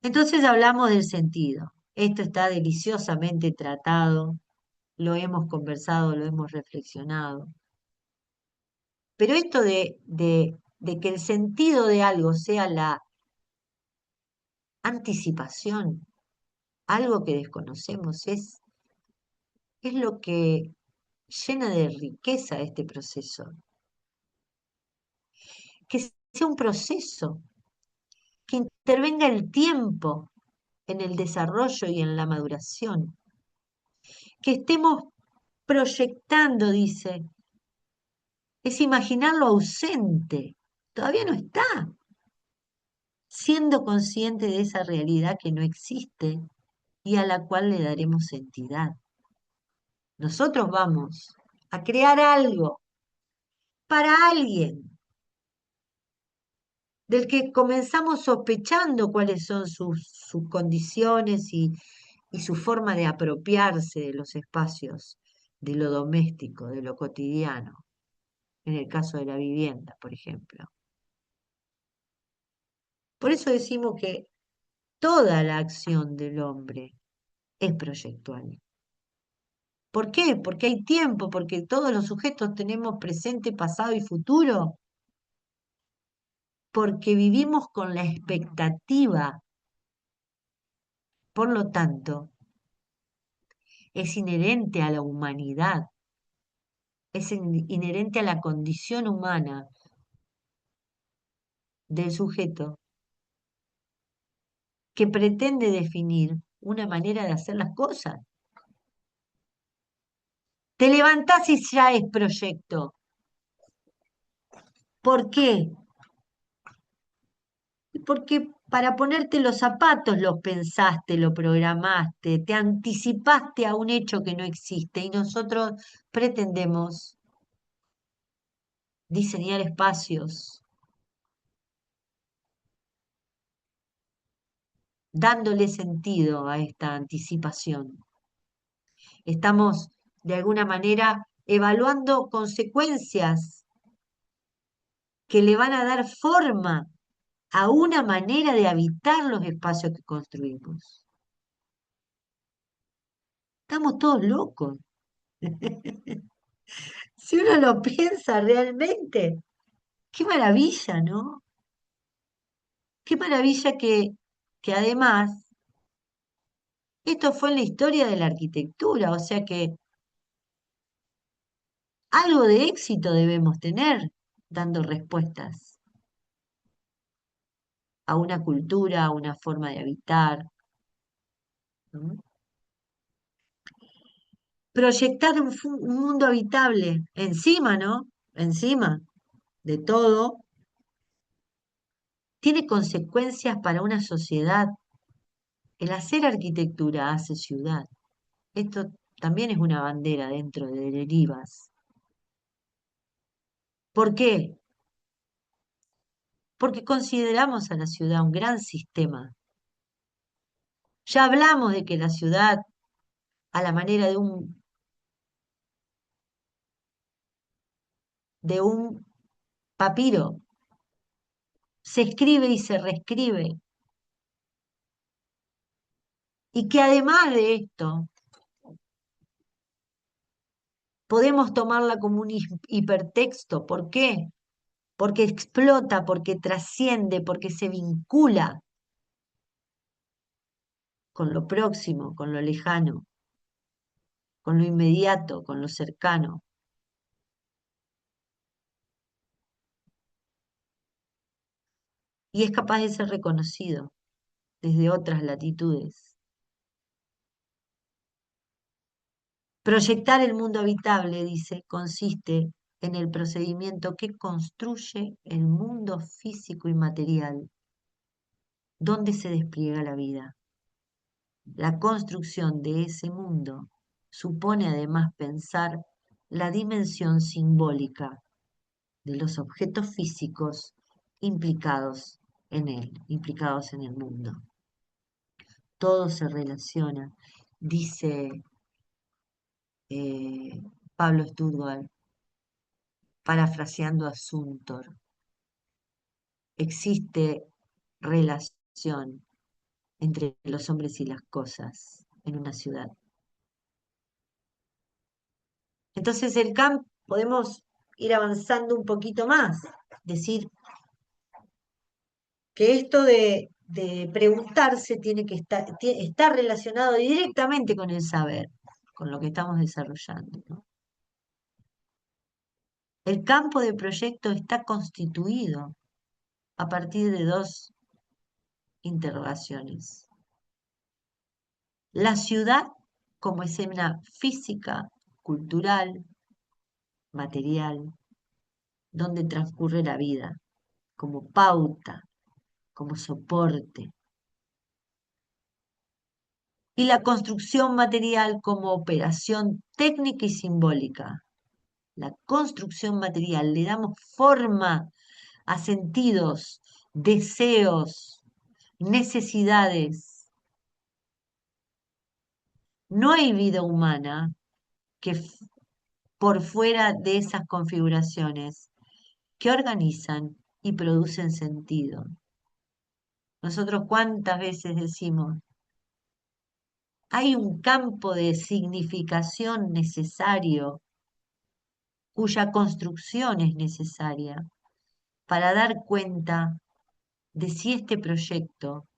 Entonces hablamos del sentido. Esto está deliciosamente tratado, lo hemos conversado, lo hemos reflexionado. Pero esto de que el sentido de algo sea la anticipación, algo que desconocemos, es lo que llena de riqueza este proceso. Que sea un proceso, que intervenga el tiempo en el desarrollo y en la maduración. Que estemos proyectando, dice, es imaginar lo ausente, todavía no está, siendo consciente de esa realidad que no existe y a la cual le daremos entidad. Nosotros vamos a crear algo para alguien del que comenzamos sospechando cuáles son sus condiciones y su forma de apropiarse de los espacios, de lo doméstico, de lo cotidiano, en el caso de la vivienda, por ejemplo. Por eso decimos que toda la acción del hombre es proyectual. ¿Por qué? Porque hay tiempo, porque todos los sujetos tenemos presente, pasado y futuro, porque vivimos con la expectativa. Por lo tanto, es inherente a la humanidad, es inherente a la condición humana del sujeto que pretende definir una manera de hacer las cosas. Te levantás y ya es proyecto. ¿Por qué? Porque para ponerte los zapatos los pensaste, lo programaste, te anticipaste a un hecho que no existe y nosotros pretendemos diseñar espacios dándole sentido a esta anticipación. Estamos de alguna manera evaluando consecuencias que le van a dar forma a una manera de habitar los espacios que construimos. Estamos todos locos. Si uno lo piensa realmente, qué maravilla, ¿no? Qué maravilla que además esto fue en la historia de la arquitectura, o sea que algo de éxito debemos tener dando respuestas a una cultura, a una forma de habitar, ¿no? Proyectar un mundo habitable encima, ¿no? Encima de todo, tiene consecuencias para una sociedad. El hacer arquitectura hace ciudad. Esto también es una bandera dentro de Derivas. ¿Por qué? Porque consideramos a la ciudad un gran sistema. Ya hablamos de que la ciudad, a la manera de un papiro, se escribe y se reescribe. Y que además de esto, podemos tomarla como un hipertexto. ¿Por qué? Porque explota, porque trasciende, porque se vincula con lo próximo, con lo lejano, con lo inmediato, con lo cercano. Y es capaz de ser reconocido desde otras latitudes. Proyectar el mundo habitable, dice, consiste en el procedimiento que construye el mundo físico y material, donde se despliega la vida. La construcción de ese mundo supone además pensar la dimensión simbólica de los objetos físicos implicados en él, implicados en el mundo. Todo se relaciona, dice Pablo Stuttgart, parafraseando a Suntor. Existe relación entre los hombres y las cosas en una ciudad. Entonces el camp podemos ir avanzando un poquito más, decir que esto de de preguntarse tiene que está relacionado directamente con el saber, con lo que estamos desarrollando, ¿no? El campo de proyecto está constituido a partir de dos interrogaciones. La ciudad como escena física, cultural, material, donde transcurre la vida, como pauta, como soporte. Y la construcción material como operación técnica y simbólica. La construcción material, le damos forma a sentidos, deseos, necesidades. No hay vida humana que por fuera de esas configuraciones que organizan y producen sentido. Nosotros cuántas veces decimos, hay un campo de significación necesario, cuya construcción es necesaria para dar cuenta de si este proyecto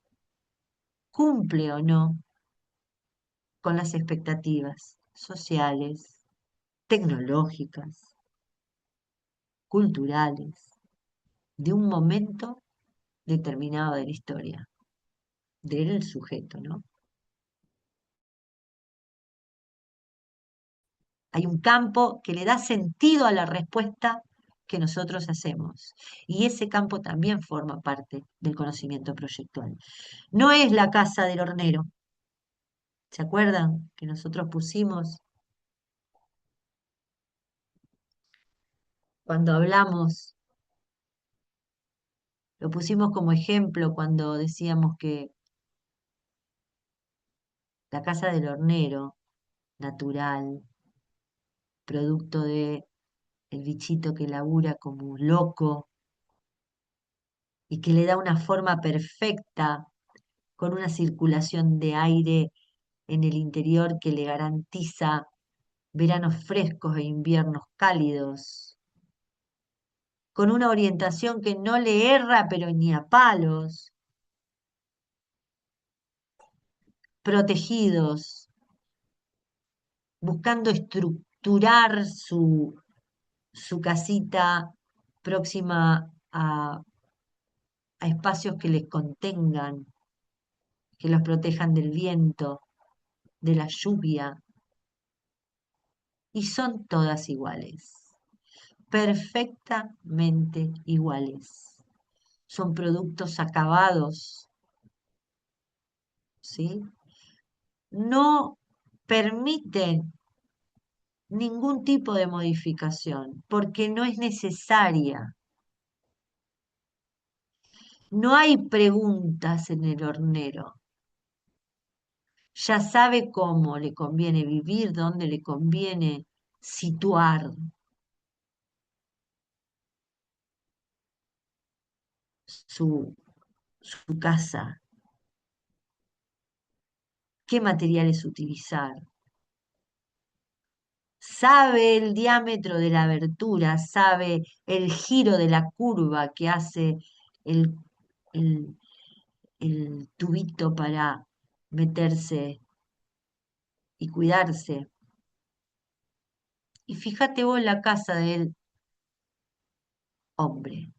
cumple o no con las expectativas sociales, tecnológicas, culturales, de un momento determinado de la historia, del sujeto, ¿no? Hay un campo que le da sentido a la respuesta que nosotros hacemos. Y ese campo también forma parte del conocimiento proyectual. No es la casa del hornero. ¿Se acuerdan que nosotros pusimos, cuando hablamos, lo pusimos como ejemplo cuando decíamos que la casa del hornero, natural, producto de el bichito que labura como un loco y que le da una forma perfecta con una circulación de aire en el interior que le garantiza veranos frescos e inviernos cálidos, con una orientación que no le erra pero ni a palos, protegidos, buscando estructurar su casita próxima a espacios que les contengan, que los protejan del viento, de la lluvia, y son todas iguales, perfectamente iguales. Son productos acabados, ¿sí? No permiten ningún tipo de modificación porque no es necesaria. No hay preguntas en el hornero. Ya sabe cómo le conviene vivir, dónde le conviene situar su casa, qué materiales utilizar. Sabe el diámetro de la abertura, sabe el giro de la curva que hace el, el, el tubito para meterse y cuidarse. Y fíjate vos la casa del hombre,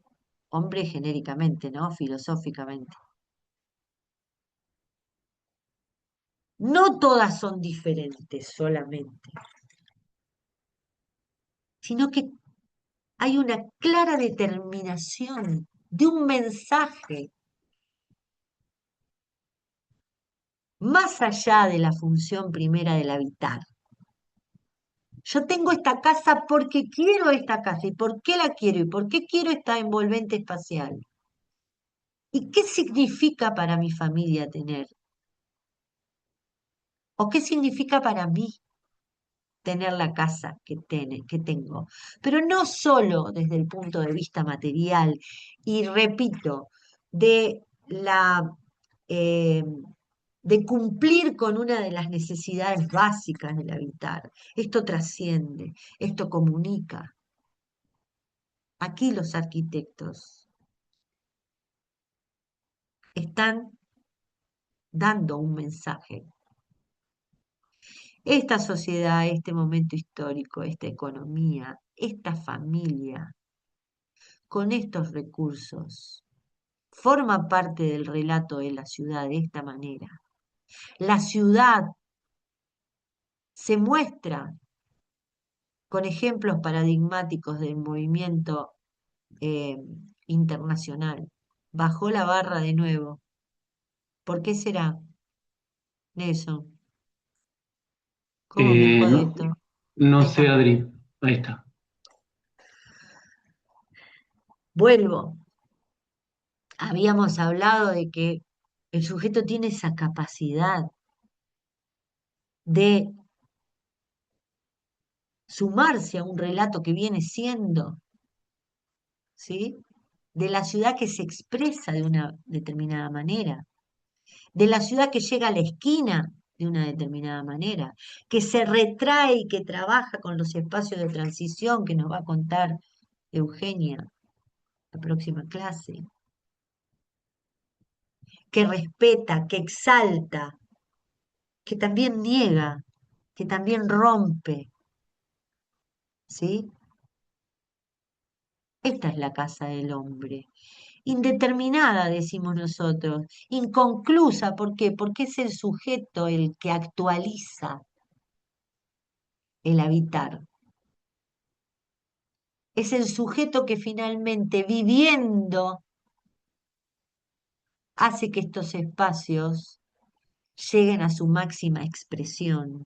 hombre genéricamente, ¿no? Filosóficamente. No todas son diferentes solamente, sino que hay una clara determinación de un mensaje más allá de la función primera del habitar. Yo tengo esta casa porque quiero esta casa. ¿Y por qué la quiero? ¿Y por qué quiero esta envolvente espacial? ¿Y qué significa para mi familia tener? ¿O qué significa para mí tener la casa que tengo? Pero no solo desde el punto de vista material, y repito, de la eh, de cumplir con una de las necesidades básicas del habitar. Esto trasciende, esto comunica. Aquí los arquitectos están dando un mensaje. Esta sociedad, este momento histórico, esta economía, esta familia, con estos recursos, forma parte del relato de la ciudad de esta manera. La ciudad se muestra con ejemplos paradigmáticos del movimiento eh, internacional. Bajó la barra de nuevo. ¿Por qué será, Nelson? ¿Cómo me jode No, esto? no Ahí sé, está. Adri. Ahí está. Vuelvo. Habíamos hablado de que el sujeto tiene esa capacidad de sumarse a un relato que viene siendo, ¿sí? De la ciudad que se expresa de una determinada manera, de la ciudad que llega a la esquina de una determinada manera, que se retrae y que trabaja con los espacios de transición que nos va a contar Eugenia la próxima clase, que respeta, que exalta, que también niega, que también rompe, ¿sí? Esta es la casa del hombre. Indeterminada, decimos nosotros, inconclusa, ¿por qué? Porque es el sujeto el que actualiza el habitar. Es el sujeto que finalmente, viviendo, hace que estos espacios lleguen a su máxima expresión.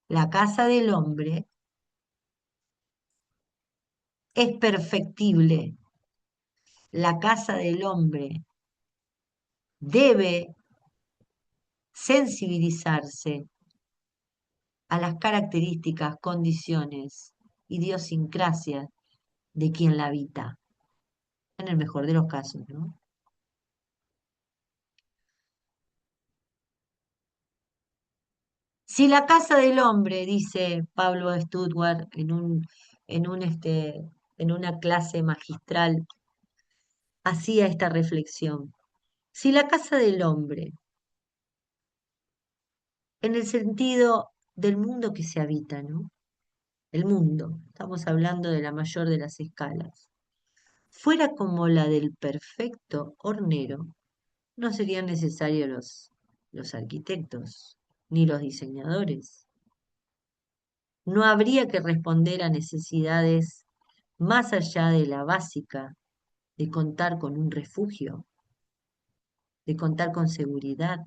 La casa del hombre es perfectible. La casa del hombre debe sensibilizarse a las características, condiciones, idiosincrasias de quien la habita, en el mejor de los casos, ¿no? Si la casa del hombre, dice Pablo Stuttgart en un, en una clase magistral, hacía esta reflexión. Si la casa del hombre, en el sentido del mundo que se habita, ¿no? El mundo, estamos hablando de la mayor de las escalas, fuera como la del perfecto hornero, no serían necesarios los arquitectos ni los diseñadores. No habría que responder a necesidades más allá de la básica de contar con un refugio, de contar con seguridad.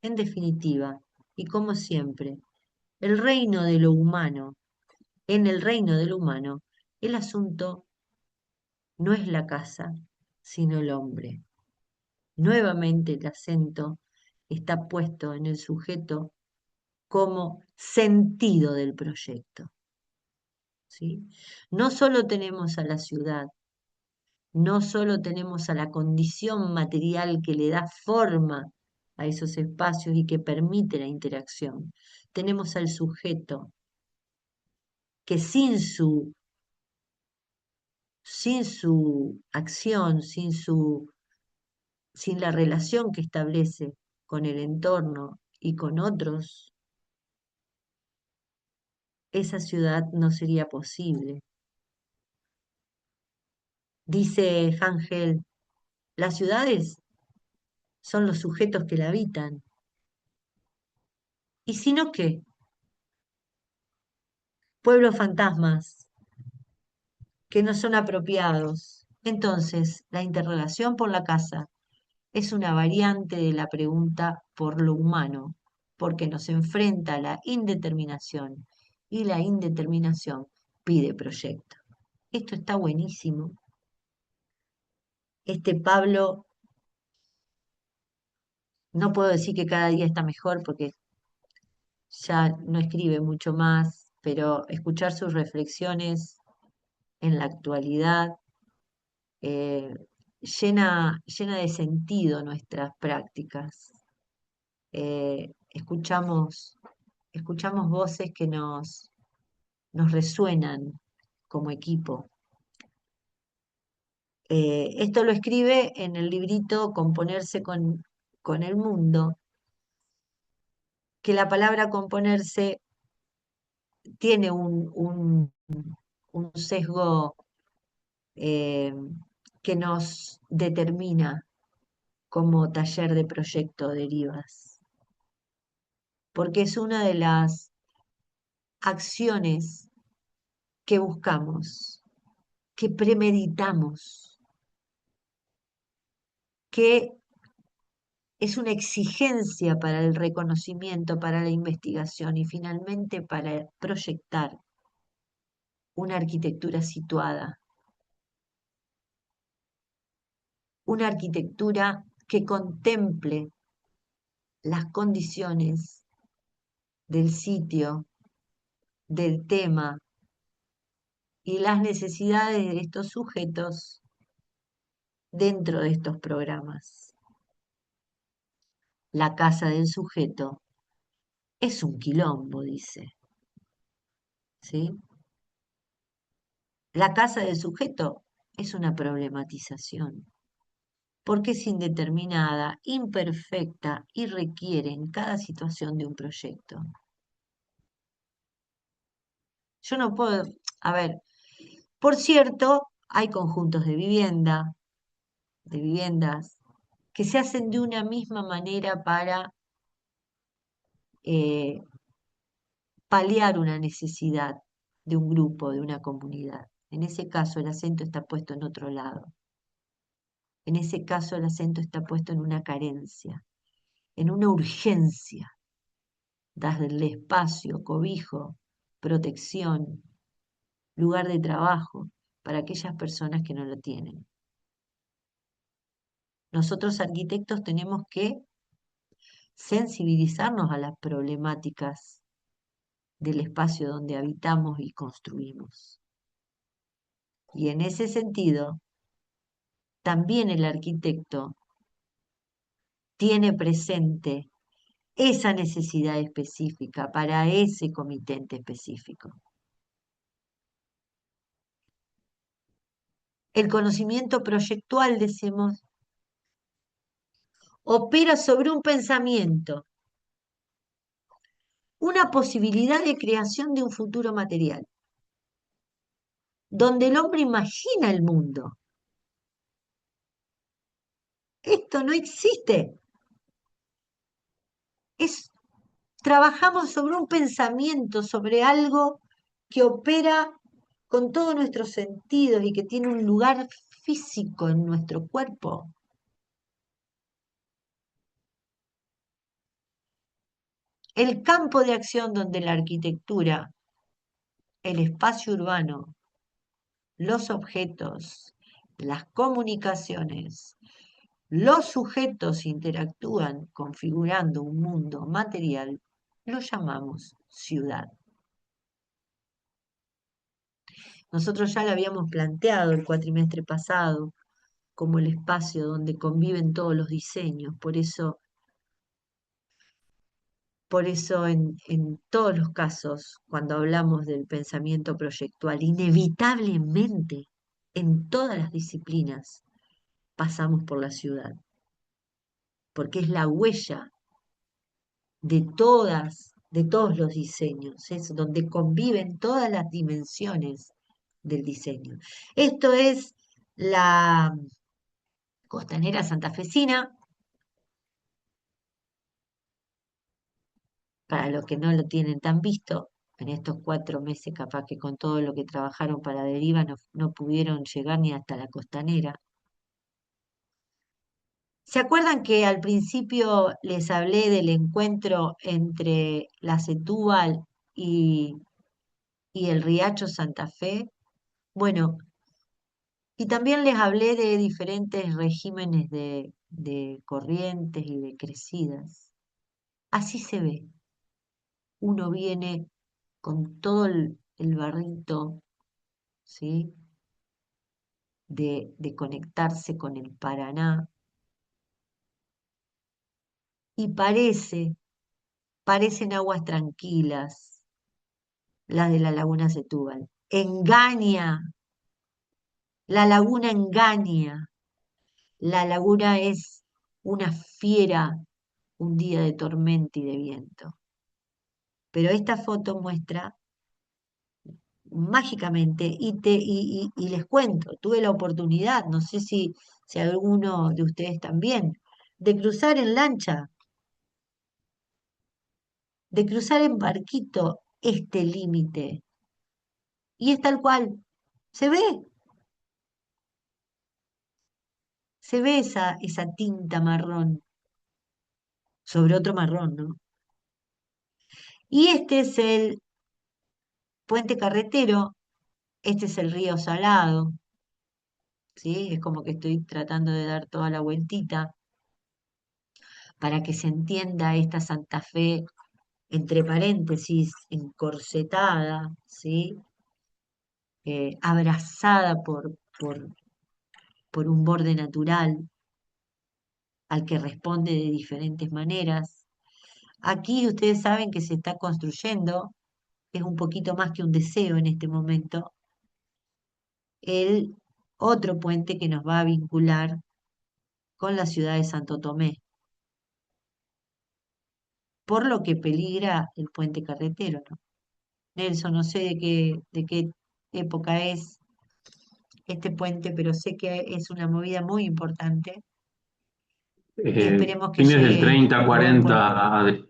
En definitiva, y como siempre, el reino de lo humano, en el reino de lo humano, el asunto no es la casa, sino el hombre. Nuevamente el acento está puesto en el sujeto como sentido del proyecto. ¿Sí? No solo tenemos a la ciudad, no solo tenemos a la condición material que le da forma a esos espacios y que permite la interacción, tenemos al sujeto que sin su acción, sin la relación que establece con el entorno y con otros, esa ciudad no sería posible. Dice Hangel, las ciudades son los sujetos que la habitan. ¿Y si no qué? Pueblos fantasmas que no son apropiados. Entonces, la interrelación por la casa es una variante de la pregunta por lo humano, porque nos enfrenta a la indeterminación y la indeterminación pide proyecto. Esto está buenísimo. Este Pablo, no puedo decir que cada día está mejor porque ya no escribe mucho más, pero escuchar sus reflexiones en la actualidad eh, llena de sentido nuestras prácticas. Escuchamos voces que nos resuenan como equipo. Esto lo escribe en el librito Componerse con el mundo, que la palabra componerse tiene un sesgo eh, que nos determina como taller de proyecto Derivas, porque es una de las acciones que buscamos, que premeditamos, que es una exigencia para el reconocimiento, para la investigación y finalmente para proyectar una arquitectura situada, una arquitectura que contemple las condiciones del sitio, del tema y las necesidades de estos sujetos dentro de estos programas. La casa del sujeto es un quilombo, dice, ¿sí? La casa del sujeto es una problematización, porque es indeterminada, imperfecta y requiere en cada situación de un proyecto. Yo no puedo, a ver, por cierto, hay conjuntos de viviendas, que se hacen de una misma manera para eh, paliar una necesidad de un grupo, de una comunidad. En ese caso el acento está puesto en otro lado. En ese caso el acento está puesto en una carencia, en una urgencia, darle espacio, cobijo, protección, lugar de trabajo para aquellas personas que no lo tienen. Nosotros arquitectos tenemos que sensibilizarnos a las problemáticas del espacio donde habitamos y construimos. Y en ese sentido, también el arquitecto tiene presente esa necesidad específica para ese comitente específico. El conocimiento proyectual, decimos, opera sobre un pensamiento, una posibilidad de creación de un futuro material, donde el hombre imagina el mundo. Esto no existe. Trabajamos sobre un pensamiento, sobre algo que opera con todos nuestros sentidos y que tiene un lugar físico en nuestro cuerpo. El campo de acción donde la arquitectura, el espacio urbano, los objetos, las comunicaciones, los sujetos interactúan configurando un mundo material, lo llamamos ciudad. Nosotros ya lo habíamos planteado el cuatrimestre pasado como el espacio donde conviven todos los diseños, por eso en todos los casos, cuando hablamos del pensamiento proyectual, inevitablemente en todas las disciplinas pasamos por la ciudad, porque es la huella de todos los diseños, es donde conviven todas las dimensiones del diseño. Esto es la costanera santafesina, para los que no lo tienen tan visto, en estos 4 meses capaz que con todo lo que trabajaron para Deriva no pudieron llegar ni hasta la costanera. ¿Se acuerdan que al principio les hablé del encuentro entre la Setúbal y, y el Riacho Santa Fe? Bueno, y también les hablé de diferentes regímenes de corrientes y de crecidas. Así se ve. Uno viene con todo el barrito, ¿sí? De conectarse con el Paraná. Y parecen aguas tranquilas las de la laguna Setúbal. Engaña, La laguna engaña, la laguna es una fiera un día de tormenta y de viento. Pero esta foto muestra mágicamente, y les cuento, tuve la oportunidad, no sé si alguno de ustedes también, de cruzar en lancha, de cruzar en barquito este límite. Y es tal cual, se ve, se ve esa tinta marrón sobre otro marrón, ¿no? Y este es el puente carretero, este es el río Salado, ¿sí? Es como que estoy tratando de dar toda la vueltita para que se entienda esta Santa Fe, entre paréntesis, encorsetada, ¿sí? Abrazada por un borde natural al que responde de diferentes maneras. Aquí ustedes saben que se está construyendo, es un poquito más que un deseo en este momento, el otro puente que nos va a vincular con la ciudad de Santo Tomé, por lo que peligra el puente carretero, ¿no? Nelson, no sé de qué época es este puente, pero sé que es una movida muy importante y esperemos que Fines del llegue 30, a buen puerto. 40, Adri.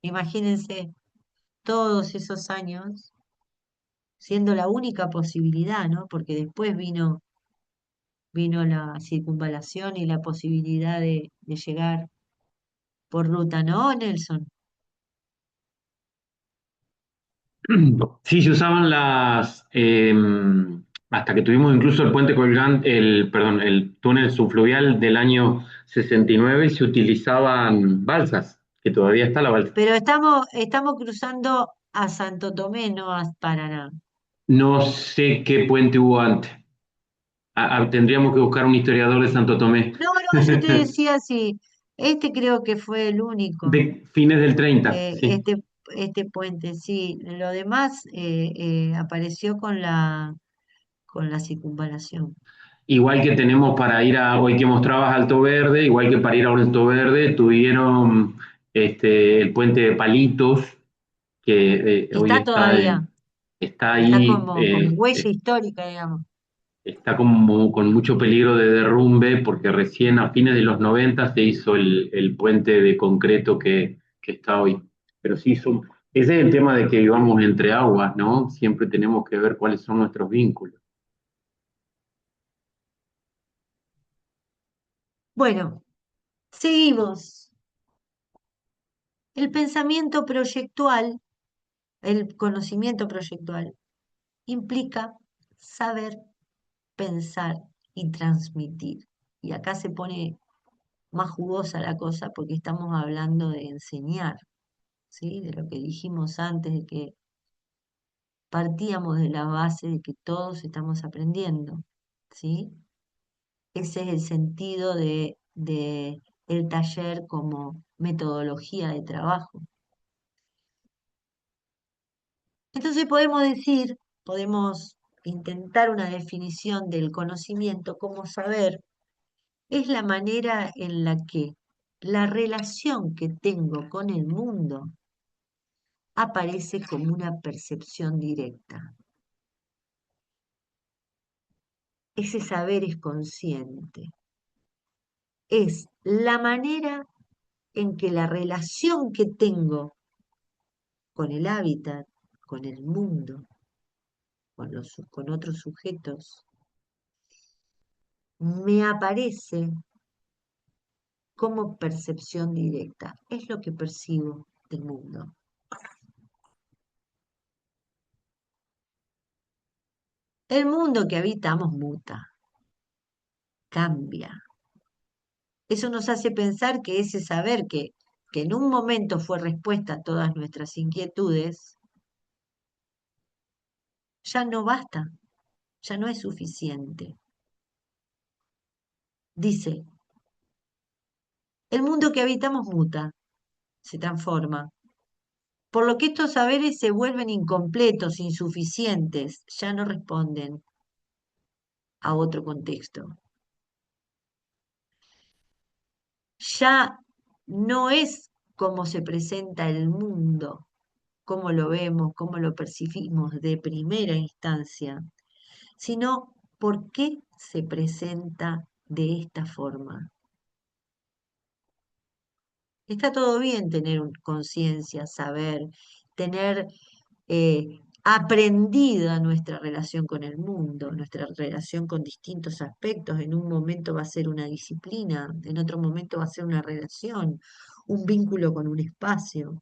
Imagínense todos esos años siendo la única posibilidad, ¿no? Porque después vino la circunvalación y la posibilidad de llegar por ruta, ¿no, Nelson? Sí, se usaban hasta que tuvimos incluso el puente colgante, perdón, el túnel subfluvial del año 69 y se utilizaban balsas, que todavía está la balsa. Pero estamos cruzando a Santo Tomé, no a Paraná. No sé qué puente hubo antes. Tendríamos que buscar un historiador de Santo Tomé. No, no, yo te decía si este creo que fue el único, De fines del 30, eh, sí. este, este puente, sí. Lo demás apareció con la circunvalación. Igual que tenemos para ir hoy que mostrabas Alto Verde, igual que para ir a Alto Verde, tuvieron el puente de Palitos, que hoy Está todavía, está está ahí, como huella histórica, digamos. está como con mucho peligro de derrumbe, porque recién a fines de los 90 se hizo el puente de concreto que está hoy. Pero sí, ese es el tema de que vivamos entre aguas, ¿no? Siempre tenemos que ver cuáles son nuestros vínculos. Bueno, seguimos. El pensamiento proyectual, el conocimiento proyectual, implica saber, pensar y transmitir. Y acá se pone más jugosa la cosa porque estamos hablando de enseñar, ¿sí? De lo que dijimos antes, de que partíamos de la base de que todos estamos aprendiendo, ¿sí? Ese es el sentido de el taller como metodología de trabajo. Entonces podemos intentar una definición del conocimiento como saber es la manera en la que la relación que tengo con el mundo aparece como una percepción directa. Ese saber es consciente. Es la manera en que la relación que tengo con el hábitat, con el mundo, con otros sujetos, me aparece como percepción directa. Es lo que percibo del mundo. El mundo que habitamos muta, cambia. Eso nos hace pensar que ese saber que en un momento fue respuesta a todas nuestras inquietudes, ya no basta, ya no es suficiente. Dice, el mundo que habitamos muta, se transforma, por lo que estos saberes se vuelven incompletos, insuficientes, ya no responden a otro contexto. Ya no es cómo se presenta el mundo, cómo lo vemos, cómo lo percibimos de primera instancia, sino por qué se presenta de esta forma. Está todo bien tener conciencia, saber, tener aprendida nuestra relación con el mundo, nuestra relación con distintos aspectos. En un momento va a ser una disciplina, en otro momento va a ser una relación, un vínculo con un espacio.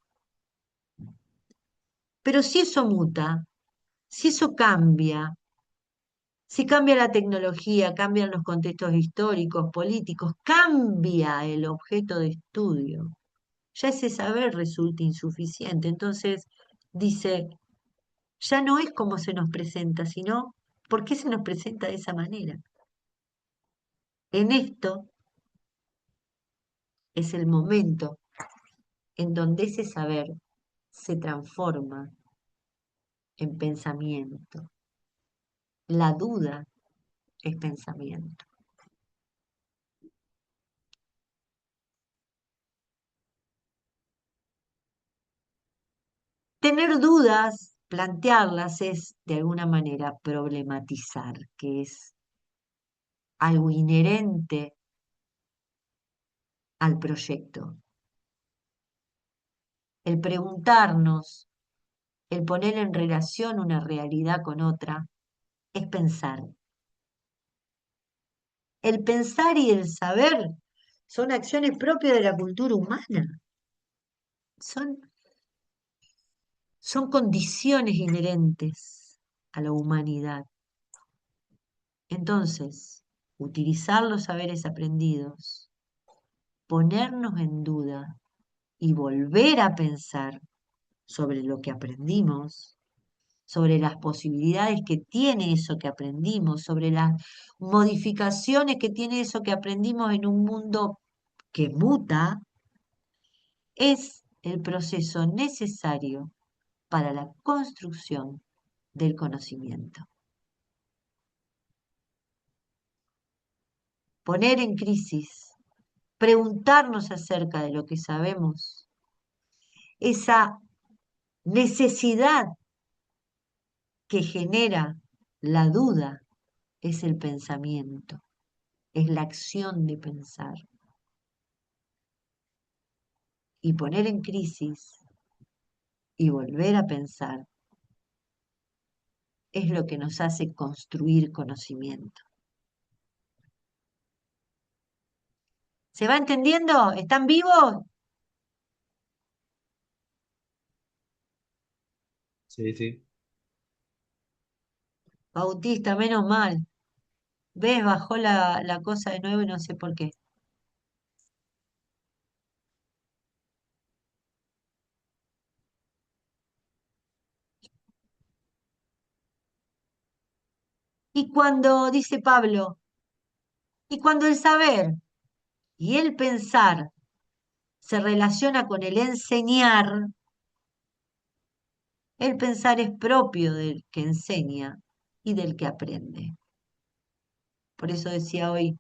Pero si eso muta, si eso cambia, si cambia la tecnología, cambian los contextos históricos, políticos, cambia el objeto de estudio, ya ese saber resulta insuficiente. Entonces dice, ya no es como se nos presenta, sino por qué se nos presenta de esa manera. En esto es el momento en donde ese saber se transforma en pensamiento. La duda es pensamiento. Tener dudas, plantearlas, es de alguna manera problematizar, que es algo inherente al proyecto. El preguntarnos, el poner en relación una realidad con otra, es pensar. El pensar y el saber son acciones propias de la cultura humana, son, son condiciones inherentes a la humanidad. Entonces, utilizar los saberes aprendidos, ponernos en duda y volver a pensar sobre lo que aprendimos, sobre las posibilidades que tiene eso que aprendimos, sobre las modificaciones que tiene eso que aprendimos en un mundo que muta, es el proceso necesario para la construcción del conocimiento. Poner en crisis, preguntarnos acerca de lo que sabemos, esa necesidad que genera la duda es el pensamiento, es la acción de pensar. Y poner en crisis y volver a pensar es lo que nos hace construir conocimiento. ¿Se va entendiendo? ¿Están vivos? Sí, sí. Bautista, menos mal. ¿Ves? Bajó la cosa de nuevo y no sé por qué. Y cuando, dice Pablo, y cuando el saber y el pensar se relaciona con el enseñar, el pensar es propio del que enseña y del que aprende. Por eso decía hoy,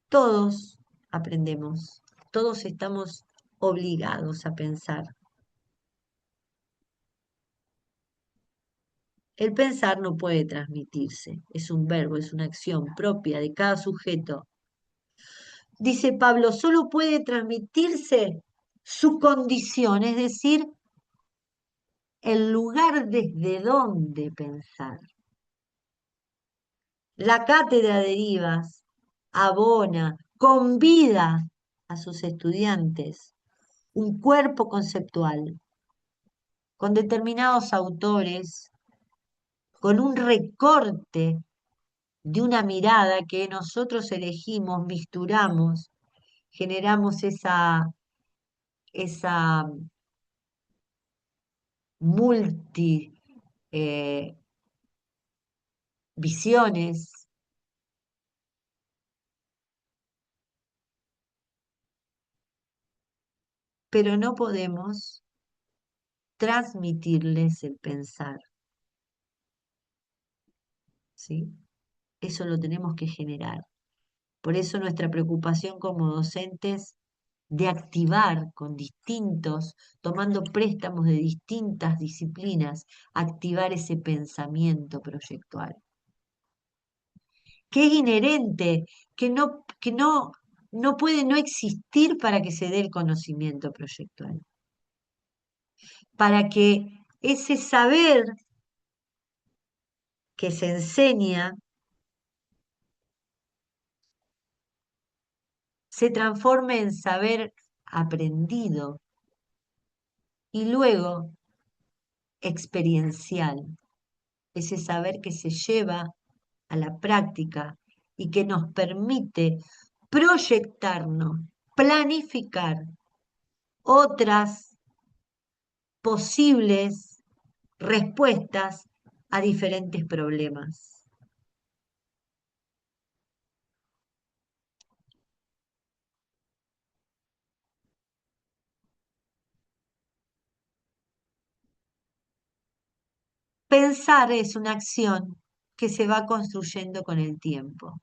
todos aprendemos, todos estamos obligados a pensar. El pensar no puede transmitirse, es un verbo, es una acción propia de cada sujeto. Dice Pablo, solo puede transmitirse su condición, es decir, el lugar desde donde pensar. La cátedra de Rivas abona, convida a sus estudiantes un cuerpo conceptual con determinados autores, con un recorte de una mirada que nosotros elegimos, misturamos, generamos esa multi visiones, pero no podemos transmitirles el pensar, ¿sí? eso lo tenemos que generar. Por eso nuestra preocupación como docentes de activar con distintos, tomando préstamos de distintas disciplinas, activar ese pensamiento proyectual, que es inherente, no puede no existir para que se dé el conocimiento proyectual, para que ese saber que se enseña se transforme en saber aprendido y luego experiencial, ese saber que se lleva a la práctica y que nos permite proyectarnos, planificar otras posibles respuestas a diferentes problemas. Pensar es una acción que se va construyendo con el tiempo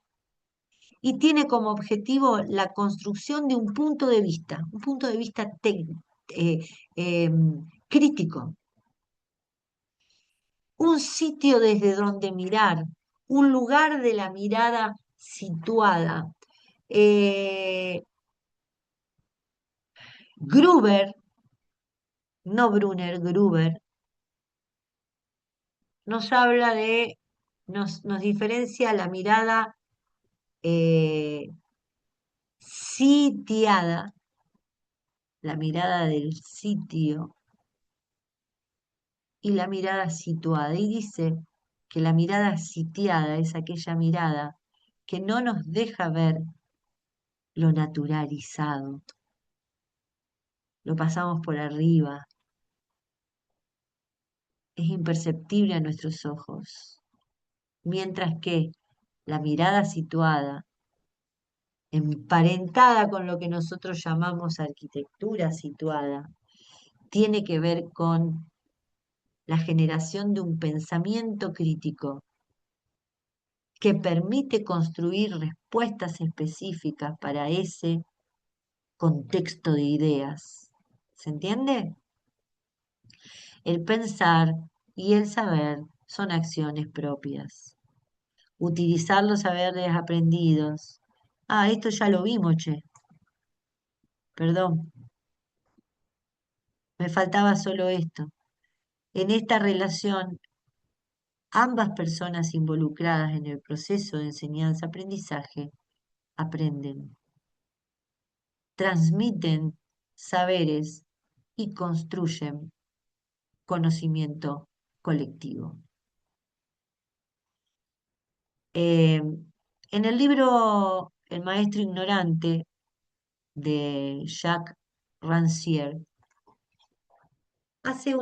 y tiene como objetivo la construcción de un punto de vista eh, crítico, un sitio desde donde mirar, un lugar de la mirada situada. Gruber, no Brunner, Gruber, nos habla nos diferencia la mirada sitiada, la mirada del sitio y la mirada situada. Y dice que la mirada sitiada es aquella mirada que no nos deja ver lo naturalizado, lo pasamos por arriba, es imperceptible a nuestros ojos, mientras que la mirada situada, emparentada con lo que nosotros llamamos arquitectura situada, tiene que ver con la generación de un pensamiento crítico que permite construir respuestas específicas para ese contexto de ideas. ¿Se entiende? El pensar y el saber son acciones propias. Utilizar los saberes aprendidos. Ah, esto ya lo vimos, che. Perdón, me faltaba solo esto. En esta relación, ambas personas involucradas en el proceso de enseñanza-aprendizaje aprenden, transmiten saberes y construyen conocimiento colectivo. En el libro El maestro ignorante de Jacques Rancière, hace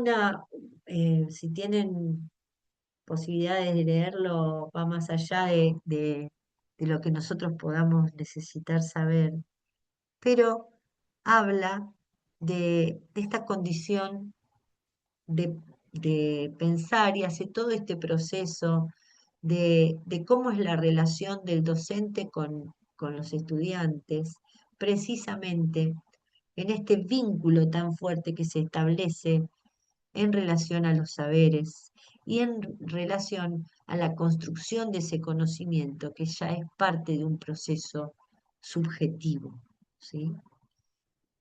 si tienen posibilidades de leerlo, va más allá de lo que nosotros podamos necesitar saber, pero habla de esta condición de, de pensar y hace todo este proceso de cómo es la relación del docente con los estudiantes, precisamente en este vínculo tan fuerte que se establece en relación a los saberes y en relación a la construcción de ese conocimiento que ya es parte de un proceso subjetivo, ¿sí?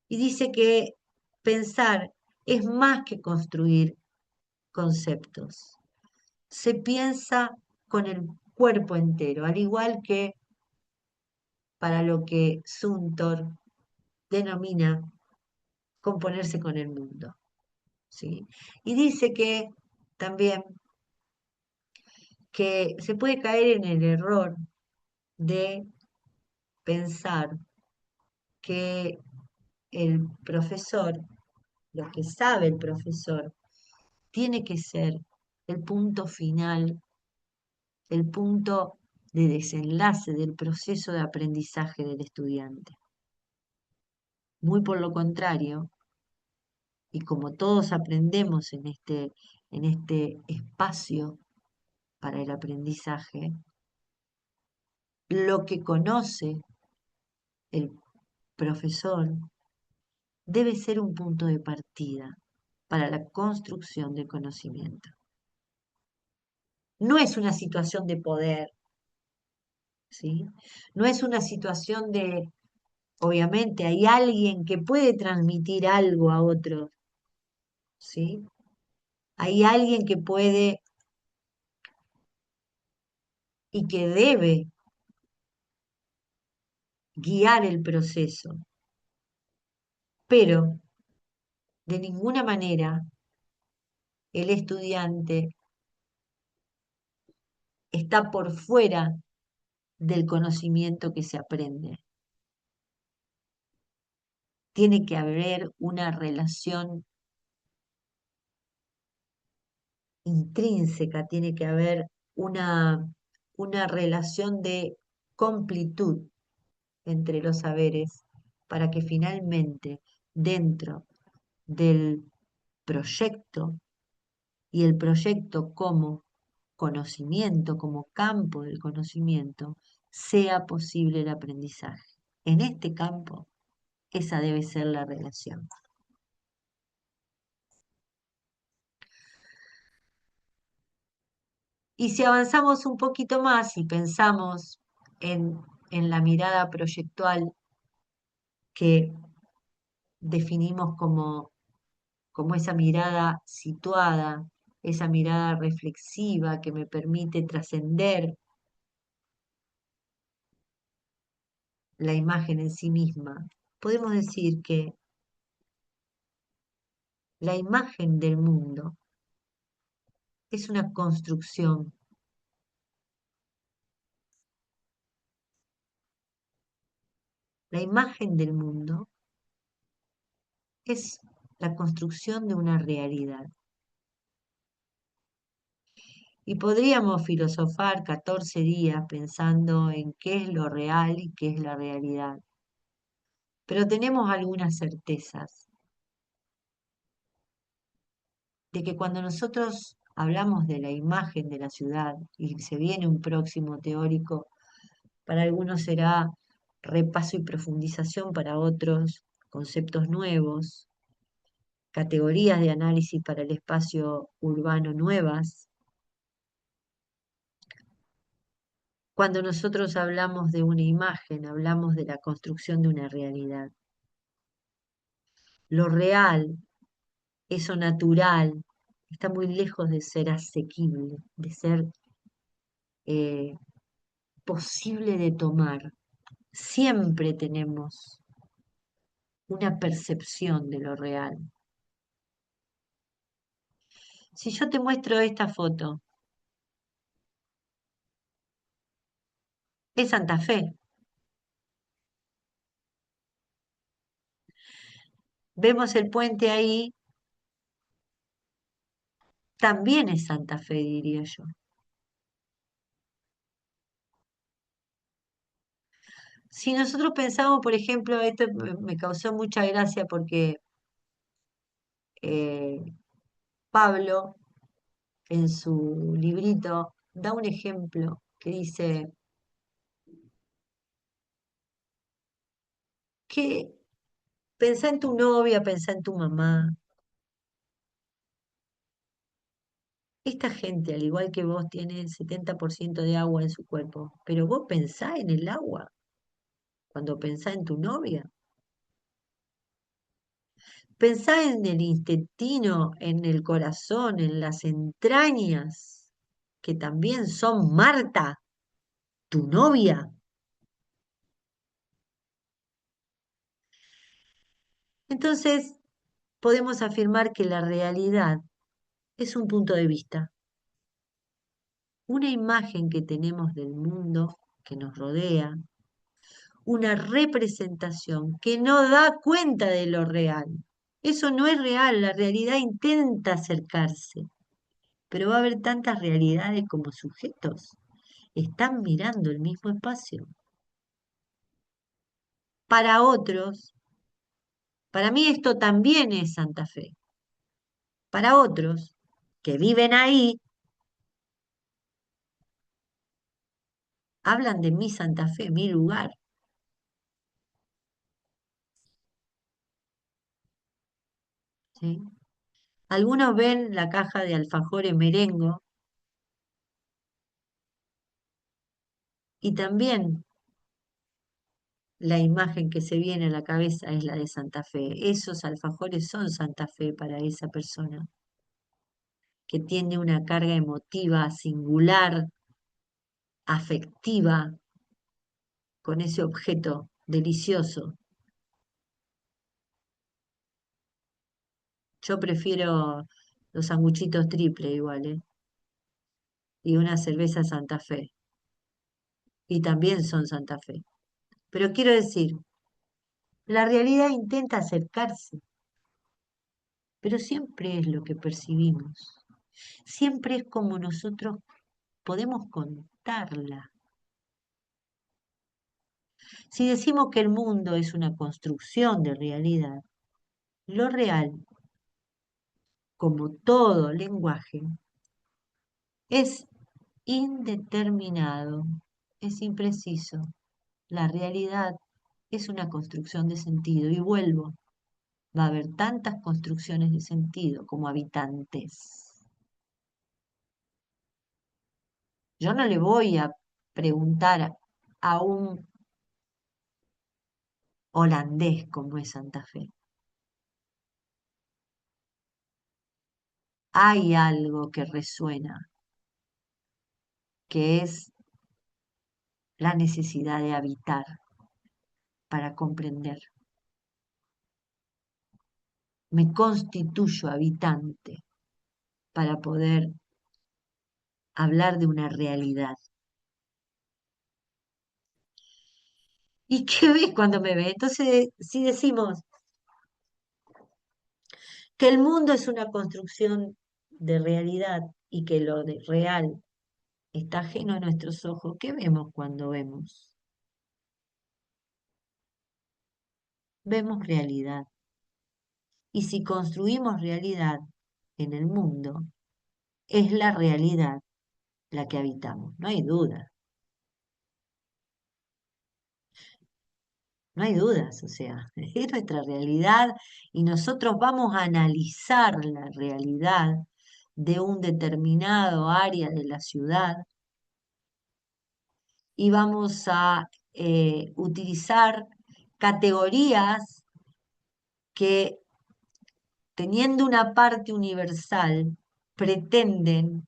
Y dice que pensar es más que construir conceptos. Se piensa con el cuerpo entero, al igual que para lo que Suntor denomina componerse con el mundo, ¿sí? Y dice que también que se puede caer en el error de pensar que el profesor, lo que sabe el profesor, tiene que ser el punto final, el punto de desenlace del proceso de aprendizaje del estudiante. Muy por lo contrario, y como todos aprendemos en este espacio para el aprendizaje, lo que conoce el profesor debe ser un punto de partida para la construcción del conocimiento. No es una situación de poder, ¿sí? No es una situación de, obviamente, hay alguien que puede transmitir algo a otros, ¿sí? Hay alguien que puede y que debe guiar el proceso, pero de ninguna manera el estudiante está por fuera del conocimiento que se aprende. Tiene que haber una relación intrínseca, tiene que haber una relación de completud entre los saberes para que finalmente dentro del proyecto y el proyecto como conocimiento, como campo del conocimiento, sea posible el aprendizaje. En este campo, esa debe ser la relación. Y si avanzamos un poquito más y pensamos en la mirada proyectual que definimos como esa mirada situada, esa mirada reflexiva que me permite trascender la imagen en sí misma, podemos decir que la imagen del mundo es una construcción. La imagen del mundo es la construcción de una realidad. Y podríamos filosofar 14 días pensando en qué es lo real y qué es la realidad. Pero tenemos algunas certezas de que cuando nosotros hablamos de la imagen de la ciudad y se viene un próximo teórico, para algunos será repaso y profundización, para otros conceptos nuevos, categorías de análisis para el espacio urbano nuevas. Cuando nosotros hablamos de una imagen, hablamos de la construcción de una realidad. Lo real, eso natural, está muy lejos de ser asequible, de ser eh, posible de tomar. Siempre tenemos una percepción de lo real. Si yo te muestro esta foto, es Santa Fe. Vemos el puente ahí, también es Santa Fe, diría yo. Si nosotros pensamos, por ejemplo, esto me causó mucha gracia porque eh, Pablo en su librito da un ejemplo que dice que pensá en tu novia, pensá en tu mamá. Esta gente, al igual que vos, tiene el 70% de agua en su cuerpo, pero vos pensá en el agua cuando pensá en tu novia. Pensá en el intestino, en el corazón, en las entrañas, que también son Marta, tu novia. Entonces, podemos afirmar que la realidad es un punto de vista, una imagen que tenemos del mundo que nos rodea, una representación que no da cuenta de lo real. Eso no es real, la realidad intenta acercarse, pero va a haber tantas realidades como sujetos. Están mirando el mismo espacio. Para otros, para mí esto también es Santa Fe. Para otros que viven ahí, hablan de mi Santa Fe, mi lugar. ¿Sí? Algunos ven la caja de alfajores merengo y también la imagen que se viene a la cabeza es la de Santa Fe. Esos alfajores son Santa Fe para esa persona que tiene una carga emotiva singular, afectiva, con ese objeto delicioso. Yo prefiero los sanguchitos triple igual, ¿eh? Y una cerveza Santa Fe. Y también son Santa Fe. Pero quiero decir, la realidad intenta acercarse, pero siempre es lo que percibimos. Siempre es como nosotros podemos contarla. Si decimos que el mundo es una construcción de realidad, lo real, como todo lenguaje, es indeterminado, es impreciso. La realidad es una construcción de sentido. Y vuelvo, va a haber tantas construcciones de sentido como habitantes. Yo no le voy a preguntar a un holandés cómo es Santa Fe. Hay algo que resuena, que es la necesidad de habitar para comprender. Me constituyo habitante para poder hablar de una realidad. ¿Y qué ves cuando me ves? Entonces, si decimos que el mundo es una construcción de realidad y que lo de real está ajeno a nuestros ojos, ¿qué vemos cuando vemos? Vemos realidad. Y si construimos realidad en el mundo, es la realidad la que habitamos, no hay duda. No hay dudas, o sea, es nuestra realidad y nosotros vamos a analizar la realidad de un determinado área de la ciudad y vamos a utilizar categorías que, teniendo una parte universal, pretenden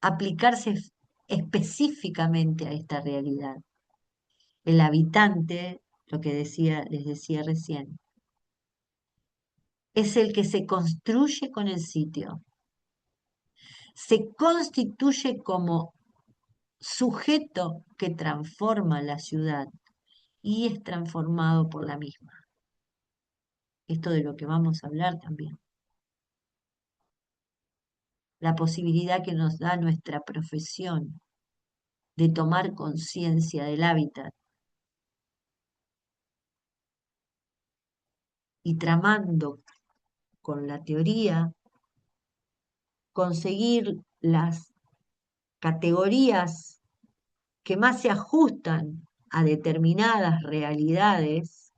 aplicarse específicamente a esta realidad. El habitante, lo que les decía recién, es el que se construye con el sitio, se constituye como sujeto que transforma la ciudad y es transformado por la misma. Esto de lo que vamos a hablar también. La posibilidad que nos da nuestra profesión de tomar conciencia del hábitat y tramando con la teoría, conseguir las categorías que más se ajustan a determinadas realidades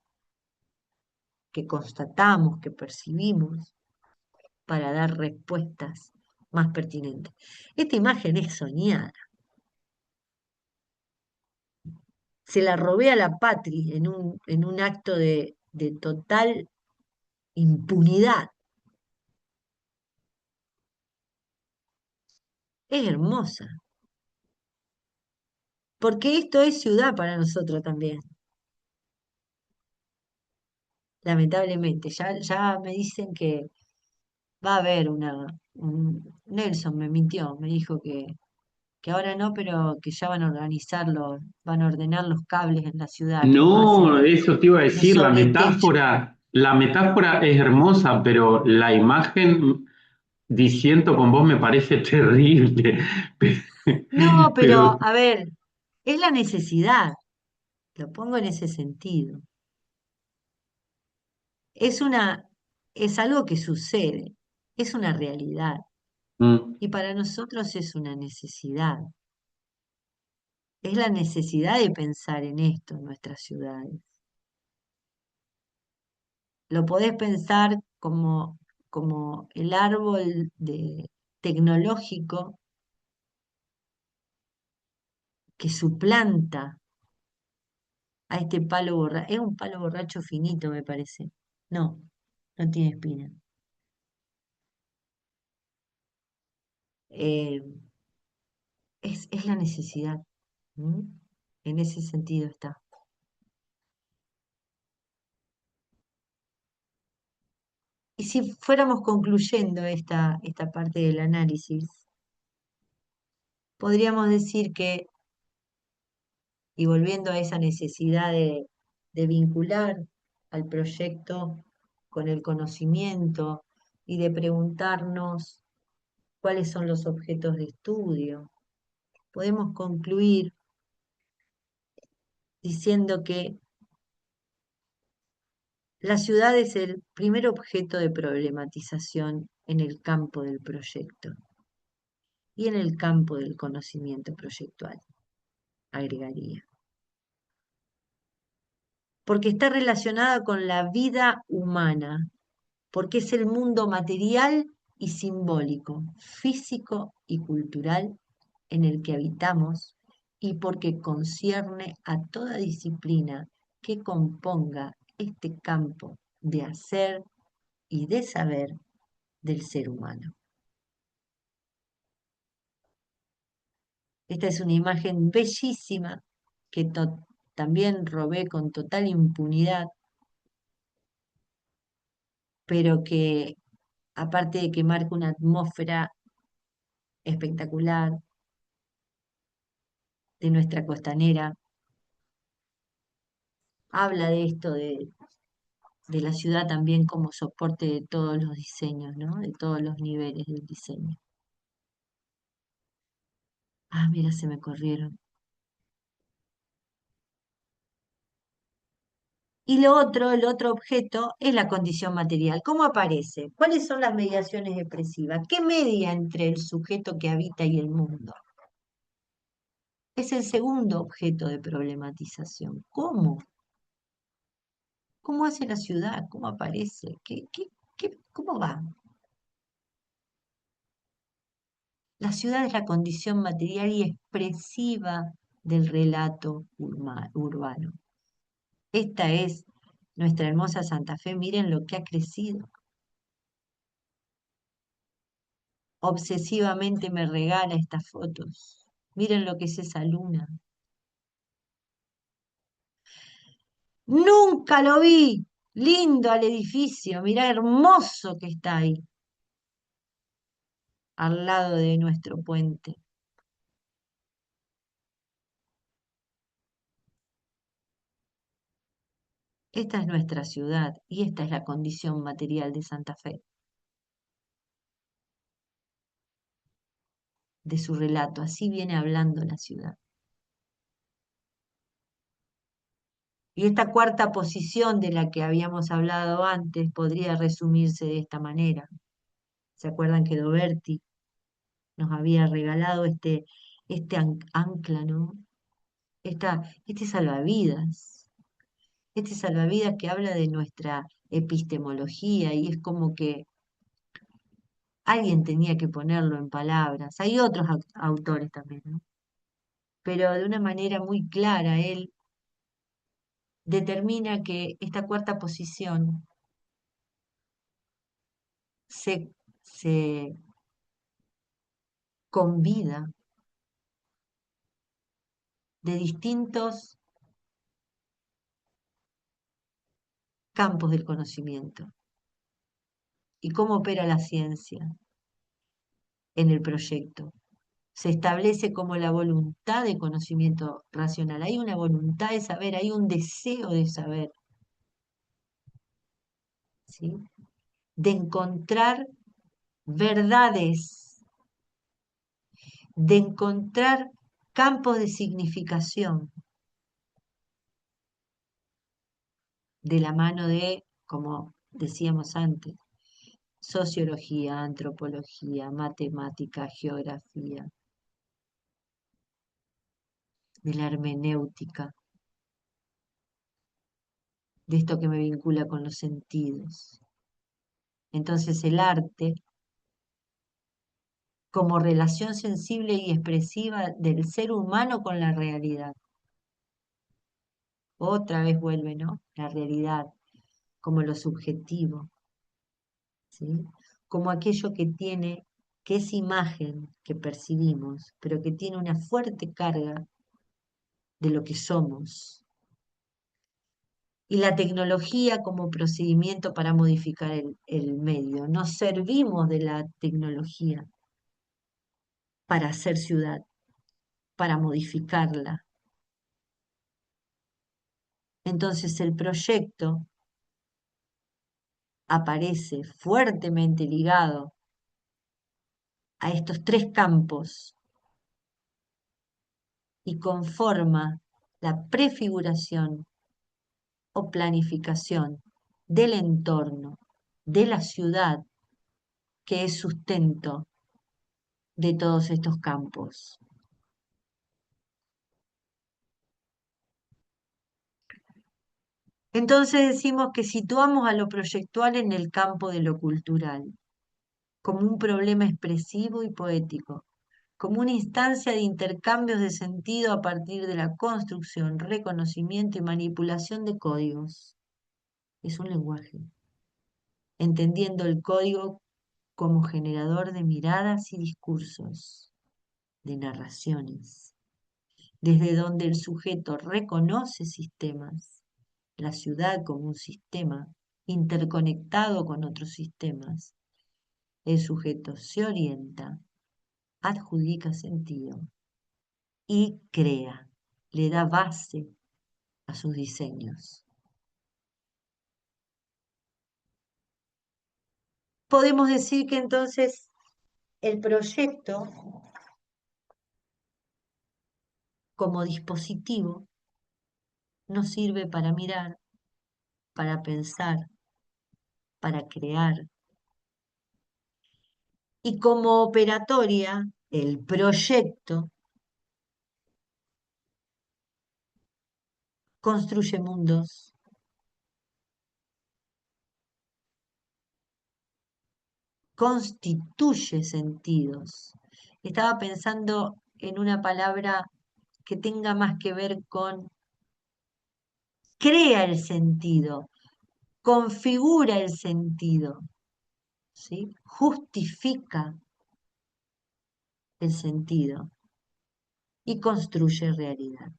que constatamos, que percibimos, para dar respuestas más pertinentes. Esta imagen es soñada. Se la robé a la Patri en un acto de total impunidad. Es hermosa, porque esto es ciudad para nosotros también. Lamentablemente, ya me dicen que va a haber Nelson me mintió, me dijo que ahora no, pero que ya van a organizarlo, van a ordenar los cables en la ciudad, que vamos a hacer No, eso te iba a un decir, sobretecho. la metáfora es hermosa, pero la imagen diciendo con vos me parece terrible. No, pero Pero, a ver, es la necesidad, lo pongo en ese sentido. Es es algo que sucede, es una realidad, mm, y para nosotros es una necesidad. es la necesidad de pensar en esto en nuestras ciudades. Lo podés pensar como el árbol tecnológico que suplanta a este palo borracho. Es un palo borracho finito, me parece. No, no tiene espina. Eh, es la necesidad. ¿M? En ese sentido está. Y si fuéramos concluyendo esta parte del análisis, podríamos decir que, y volviendo a esa necesidad de vincular al proyecto con el conocimiento y de preguntarnos cuáles son los objetos de estudio, podemos concluir diciendo que la ciudad es el primer objeto de problematización en el campo del proyecto y en el campo del conocimiento proyectual, agregaría. Porque está relacionada con la vida humana, porque es el mundo material y simbólico, físico y cultural en el que habitamos y porque concierne a toda disciplina que componga este campo de hacer y de saber del ser humano. Esta es una imagen bellísima que también robé con total impunidad, pero que aparte de que marca una atmósfera espectacular de nuestra costanera, habla de esto de la ciudad también como soporte de todos los diseños, ¿no? De todos los niveles del diseño. Ah, mira, se me corrieron. Y el otro objeto, es la condición material. ¿Cómo aparece? ¿Cuáles son las mediaciones expresivas? ¿Qué media entre el sujeto que habita y el mundo? Es el segundo objeto de problematización. ¿Cómo? ¿Cómo hace la ciudad? ¿Cómo aparece? ¿Cómo va? La ciudad es la condición material y expresiva del relato urbano. Esta es nuestra hermosa Santa Fe. Miren lo que ha crecido. Obsesivamente me regala estas fotos. Miren lo que es esa luna. Nunca lo vi. Lindo al edificio. Mirá, hermoso que está ahí, al lado de nuestro puente. Esta es nuestra ciudad y esta es la condición material de Santa Fe, de su relato. Así viene hablando la ciudad. Y esta cuarta posición de la que habíamos hablado antes podría resumirse de esta manera. ¿Se acuerdan que Doberti nos había regalado este ancla, ¿no? Este salvavidas que habla de nuestra epistemología y es como que alguien tenía que ponerlo en palabras. Hay otros autores también, ¿no? Pero de una manera muy clara, él determina que esta cuarta posición se convida de distintos campos del conocimiento y cómo opera la ciencia en el proyecto. Se establece como la voluntad de conocimiento racional. Hay una voluntad de saber, hay un deseo de saber, ¿sí? De encontrar verdades, de encontrar campos de significación de la mano de, como decíamos antes, sociología, antropología, matemática, geografía. de la hermenéutica, de esto que me vincula con los sentidos. Entonces el arte, como relación sensible y expresiva del ser humano con la realidad. Otra vez vuelve, ¿no? La realidad, como lo subjetivo, ¿sí? Como aquello que tiene, que es imagen que percibimos, pero que tiene una fuerte carga de lo que somos. Y la tecnología como procedimiento para modificar el medio. Nos servimos de la tecnología para hacer ciudad, para modificarla. Entonces el proyecto aparece fuertemente ligado a estos tres campos y conforma la prefiguración o planificación del entorno, de la ciudad, que es sustento de todos estos campos. Entonces decimos que situamos a lo proyectual en el campo de lo cultural, como un problema expresivo y poético, como una instancia de intercambios de sentido a partir de la construcción, reconocimiento y manipulación de códigos. Es un lenguaje, entendiendo el código como generador de miradas y discursos, de narraciones, desde donde el sujeto reconoce sistemas, la ciudad como un sistema interconectado con otros sistemas. El sujeto se orienta, adjudica sentido y crea, le da base a sus diseños. Podemos decir que entonces el proyecto como dispositivo nos sirve para mirar, para pensar, para crear. Y como operatoria, el proyecto construye mundos, constituye sentidos. Estaba pensando en una palabra que tenga más que ver con crea el sentido, configura el sentido, ¿sí? Justifica el sentido y construye realidad.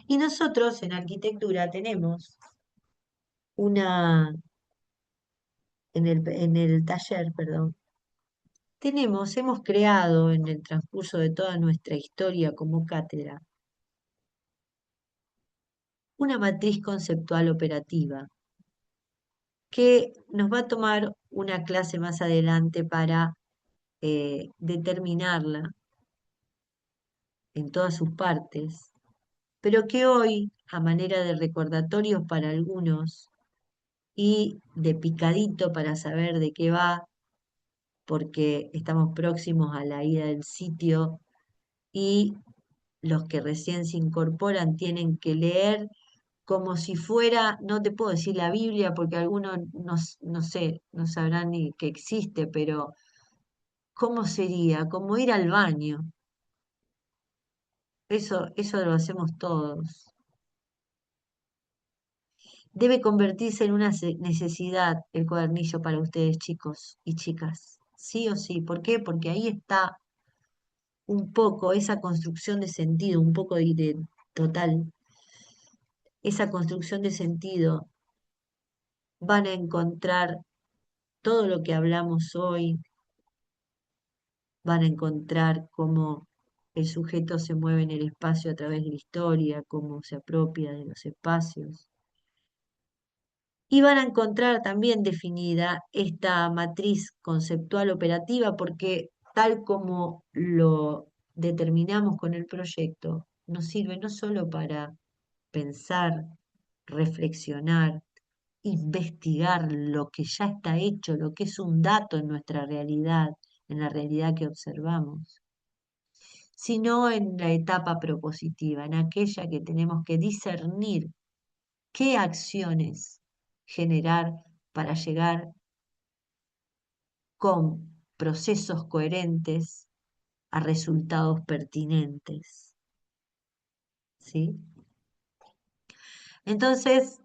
Y nosotros en arquitectura tenemos en el taller, perdón, hemos creado en el transcurso de toda nuestra historia como cátedra una matriz conceptual operativa que nos va a tomar una clase más adelante para determinarla en todas sus partes, pero que hoy, a manera de recordatorios para algunos y de picadito para saber de qué va, porque estamos próximos a la ida del sitio y los que recién se incorporan tienen que leer como si fuera, no te puedo decir la Biblia porque algunos no sé, no sabrán ni que existe, pero ¿cómo sería? Como ir al baño. Eso lo hacemos todos. Debe convertirse en una necesidad el cuadernillo para ustedes, chicos y chicas. Sí o sí. ¿Por qué? Porque ahí está un poco esa construcción de sentido, un poco de total, esa construcción de sentido. Van a encontrar todo lo que hablamos hoy, van a encontrar cómo el sujeto se mueve en el espacio a través de la historia, cómo se apropia de los espacios. Y van a encontrar también definida esta matriz conceptual operativa porque tal como lo determinamos con el proyecto, nos sirve no solo para pensar, reflexionar, investigar lo que ya está hecho, lo que es un dato en nuestra realidad, en la realidad que observamos, sino en la etapa propositiva, en aquella que tenemos que discernir qué acciones generar para llegar con procesos coherentes a resultados pertinentes. ¿Sí? Entonces,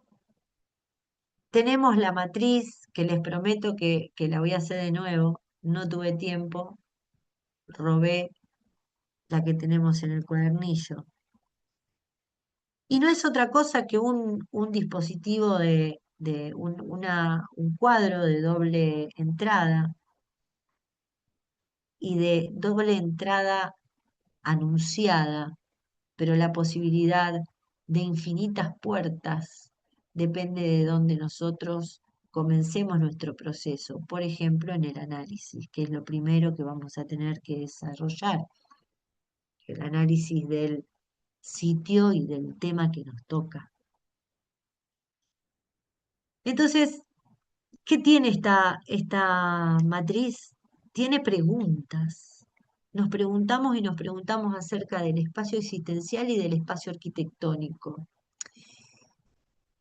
tenemos la matriz que les prometo que la voy a hacer de nuevo. No tuve tiempo, robé la que tenemos en el cuadernillo. Y no es otra cosa que un dispositivo un cuadro de doble entrada y de doble entrada anunciada, pero la posibilidad de infinitas puertas depende de donde nosotros comencemos nuestro proceso. Por ejemplo, en el análisis, que es lo primero que vamos a tener que desarrollar, el análisis del sitio y del tema que nos toca. Entonces, ¿qué tiene esta matriz? Tiene preguntas. Nos preguntamos y nos preguntamos acerca del espacio existencial y del espacio arquitectónico.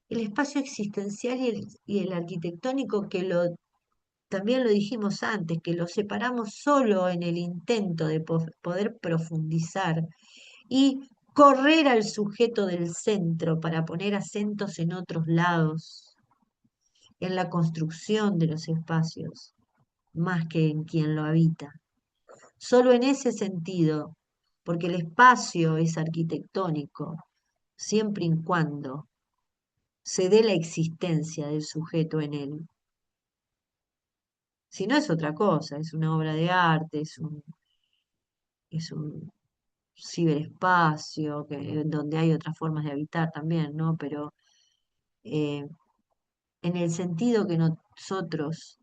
El espacio existencial y el arquitectónico, también lo dijimos antes, que lo separamos solo en el intento de poder profundizar y correr al sujeto del centro para poner acentos en otros lados, en la construcción de los espacios, más que en quien lo habita. Solo en ese sentido, porque el espacio es arquitectónico, siempre y cuando se dé la existencia del sujeto en él. Si no es otra cosa, es una obra de arte, es un ciberespacio, donde hay otras formas de habitar también, ¿no? Pero eh, en el sentido que nosotros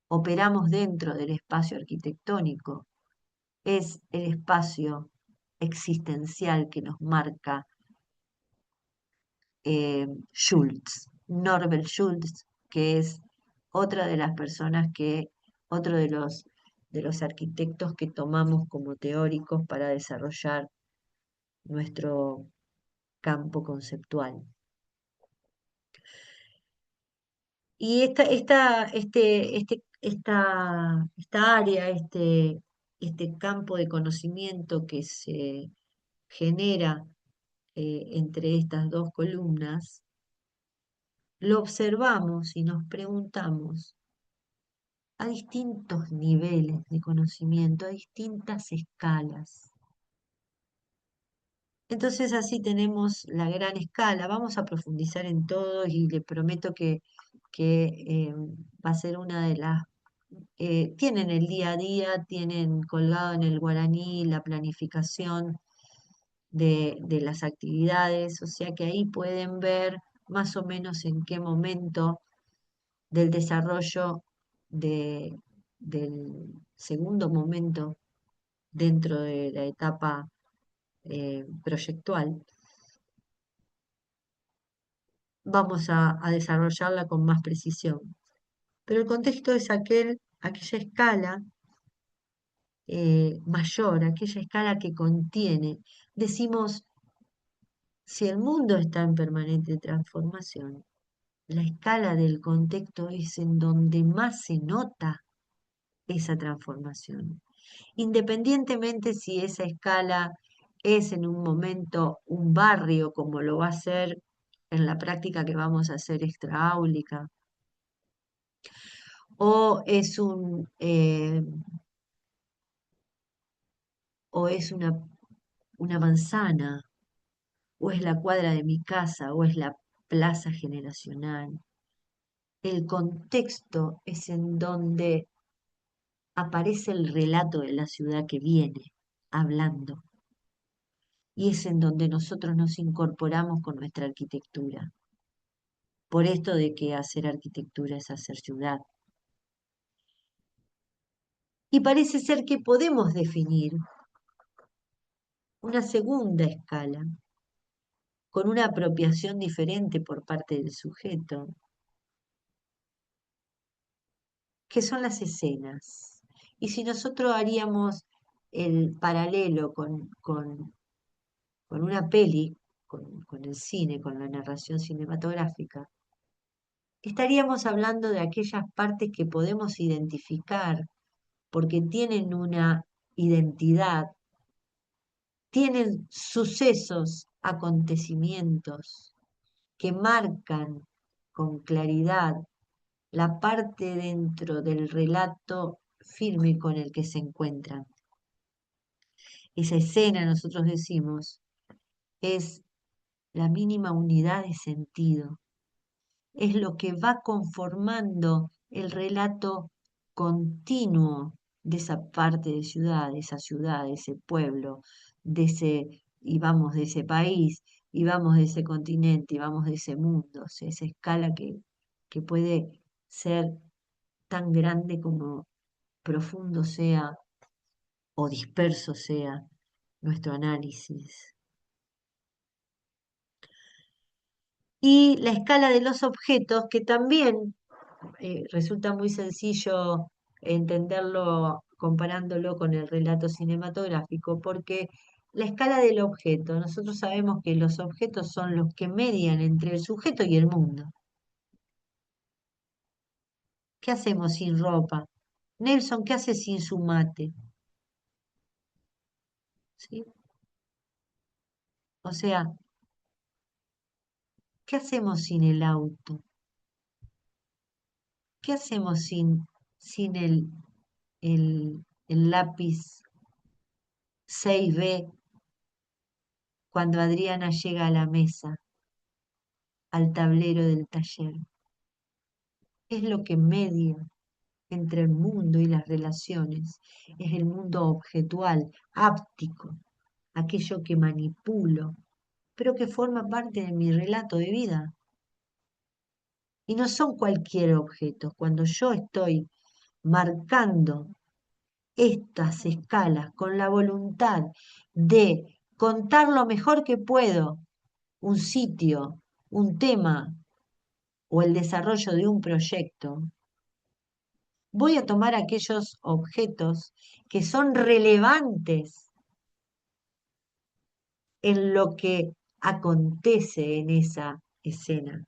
operamos dentro del espacio arquitectónico, es el espacio existencial que nos marca Schultz, Norbert Schultz, que es otra de las personas otro de los arquitectos que tomamos como teóricos para desarrollar nuestro campo conceptual. Y esta área, este campo de conocimiento que se genera entre estas dos columnas, lo observamos y nos preguntamos a distintos niveles de conocimiento, a distintas escalas. Entonces así tenemos la gran escala. Vamos a profundizar en todo y le prometo que va a ser una de las... tienen el día a día, tienen colgado en el guaraní la planificación de las actividades, o sea que ahí pueden ver más o menos en qué momento del desarrollo del segundo momento dentro de la etapa proyectual, vamos a desarrollarla con más precisión. Pero el contexto es aquella escala mayor, aquella escala que contiene. Decimos, si el mundo está en permanente transformación, la escala del contexto es en donde más se nota esa transformación. Independientemente si esa escala es en un momento un barrio, como lo va a ser en la práctica que vamos a hacer extraáulica, o es una manzana, o es la cuadra de mi casa, o es la plaza generacional. El contexto es en donde aparece el relato de la ciudad que viene hablando. Y es en donde nosotros nos incorporamos con nuestra arquitectura. Por esto de que hacer arquitectura es hacer ciudad. Y parece ser que podemos definir una segunda escala, con una apropiación diferente por parte del sujeto, que son las escenas. Y si nosotros haríamos el paralelo con una peli, con el cine, con la narración cinematográfica, estaríamos hablando de aquellas partes que podemos identificar porque tienen una identidad, tienen sucesos, acontecimientos que marcan con claridad la parte dentro del relato fílmico en el que se encuentran. Esa escena, nosotros decimos, es la mínima unidad de sentido, es lo que va conformando el relato continuo de esa parte de esa ciudad, de ese pueblo, y vamos de ese país, y vamos de ese continente, y vamos de ese mundo, o sea, esa escala que puede ser tan grande como profundo sea o disperso sea nuestro análisis. Y la escala de los objetos, que también resulta muy sencillo entenderlo comparándolo con el relato cinematográfico, porque la escala del objeto, nosotros sabemos que los objetos son los que median entre el sujeto y el mundo. ¿Qué hacemos sin ropa? Nelson, ¿qué hace sin su mate? ¿Sí? O sea, ¿qué hacemos sin el auto? ¿Qué hacemos sin el lápiz 6B cuando Adriana llega a la mesa, al tablero del taller? Es lo que media entre el mundo y las relaciones. Es el mundo objetual, áptico, aquello que manipulo, pero que forma parte de mi relato de vida. Y no son cualquier objeto. Cuando yo estoy marcando estas escalas con la voluntad de contar lo mejor que puedo un sitio, un tema o el desarrollo de un proyecto, voy a tomar aquellos objetos que son relevantes en lo que acontece en esa escena.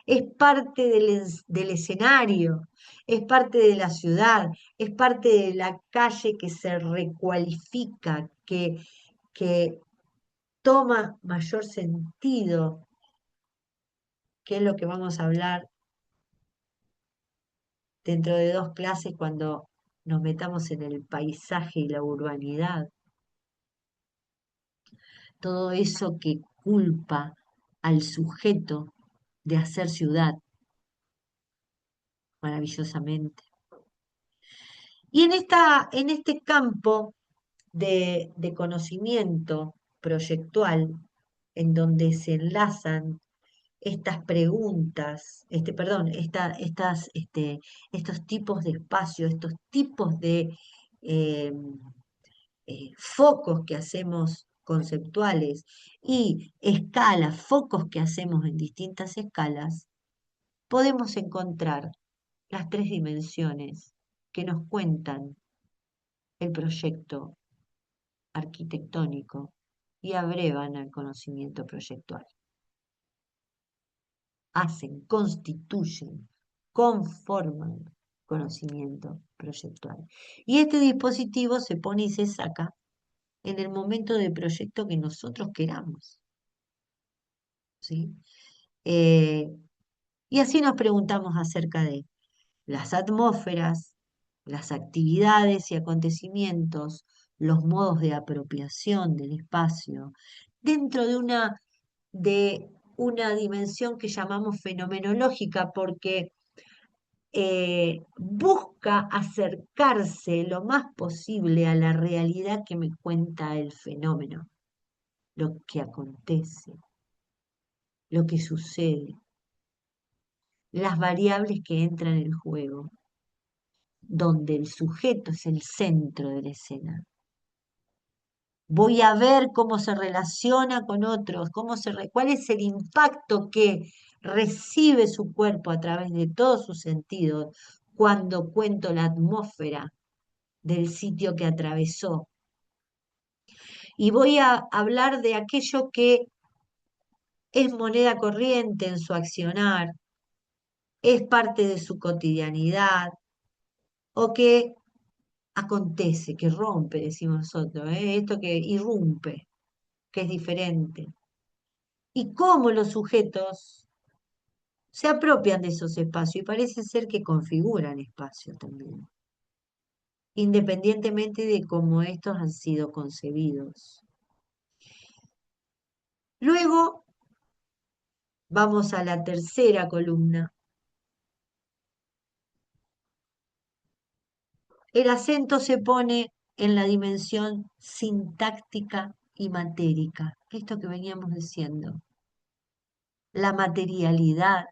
Es parte del escenario, es parte de la ciudad, es parte de la calle que se recualifica, que toma mayor sentido, que es lo que vamos a hablar dentro de 2 clases cuando nos metamos en el paisaje y la urbanidad. Todo eso que culpa al sujeto de hacer ciudad maravillosamente. Y en este campo de conocimiento proyectual, en donde se enlazan estas preguntas, estos tipos de espacios, estos tipos de eh, focos que hacemos conceptuales y escalas, focos que hacemos en distintas escalas, podemos encontrar las 3 dimensiones que nos cuentan el proyecto arquitectónico y abrevan al conocimiento proyectual. Hacen, constituyen, conforman conocimiento proyectual. Y este dispositivo se pone y se saca en el momento de proyecto que nosotros queramos. ¿Sí? Y así nos preguntamos acerca de las atmósferas, las actividades y acontecimientos, los modos de apropiación del espacio, dentro de una dimensión que llamamos fenomenológica, porque busca acercarse lo más posible a la realidad que me cuenta el fenómeno, lo que acontece, lo que sucede, las variables que entran en juego, donde el sujeto es el centro de la escena. Voy a ver cómo se relaciona con otros, cuál es el impacto que recibe su cuerpo a través de todos sus sentidos cuando cuento la atmósfera del sitio que atravesó. Y voy a hablar de aquello que es moneda corriente en su accionar, es parte de su cotidianidad, o que acontece, que rompe, decimos nosotros, esto que irrumpe, que es diferente. Y cómo los sujetos se apropian de esos espacios y parece ser que configuran espacios también, independientemente de cómo estos han sido concebidos. Luego vamos a la tercera columna. El acento se pone en la dimensión sintáctica y matérica, esto que veníamos diciendo. La materialidad,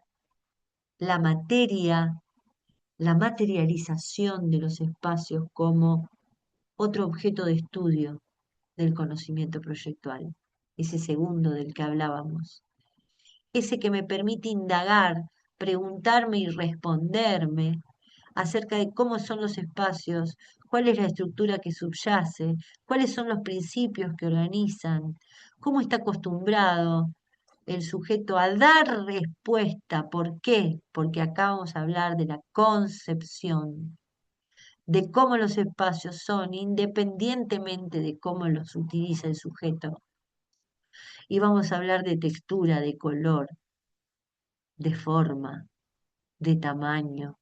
la materia, la materialización de los espacios como otro objeto de estudio del conocimiento proyectual, ese segundo del que hablábamos, ese que me permite indagar, preguntarme y responderme acerca de cómo son los espacios, cuál es la estructura que subyace, cuáles son los principios que organizan, cómo está acostumbrado el sujeto a dar respuesta. ¿Por qué? Porque acá vamos a hablar de la concepción, de cómo los espacios son, independientemente de cómo los utiliza el sujeto. Y vamos a hablar de textura, de color, de forma, de tamaño.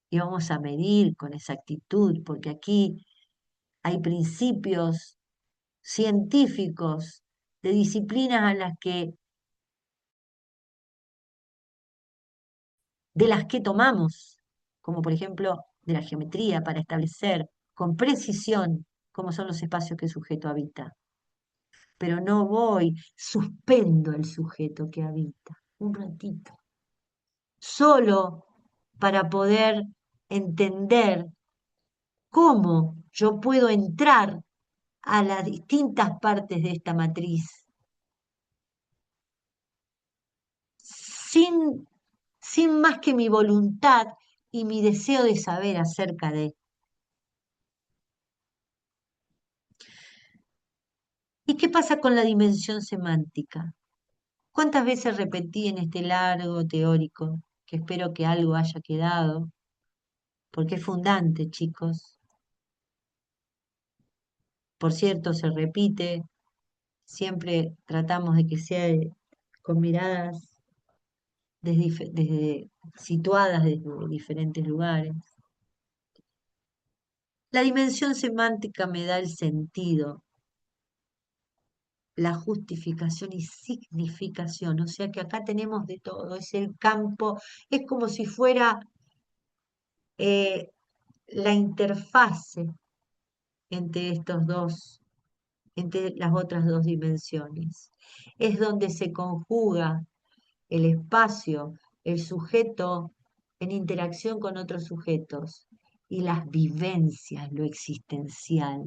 Y vamos a medir con exactitud, porque aquí hay principios científicos de disciplinas de las que tomamos, como por ejemplo de la geometría, para establecer con precisión cómo son los espacios que el sujeto habita. Pero no voy, suspendo el sujeto que habita un ratito, solo para poder entender cómo yo puedo entrar a las distintas partes de esta matriz sin, sin más que mi voluntad y mi deseo de saber acerca de. ¿Y qué pasa con la dimensión semántica? ¿Cuántas veces repetí en este largo teórico, que espero que algo haya quedado, porque es fundante, chicos? Por cierto, se repite, siempre tratamos de que sea con miradas situadas desde diferentes lugares. La dimensión semántica me da el sentido, la justificación y significación, o sea que acá tenemos de todo, es el campo, es como si fuera eh, la interfase entre estos dos, entre las otras dos dimensiones. Es donde se conjuga el espacio, el sujeto en interacción con otros sujetos y las vivencias, lo existencial,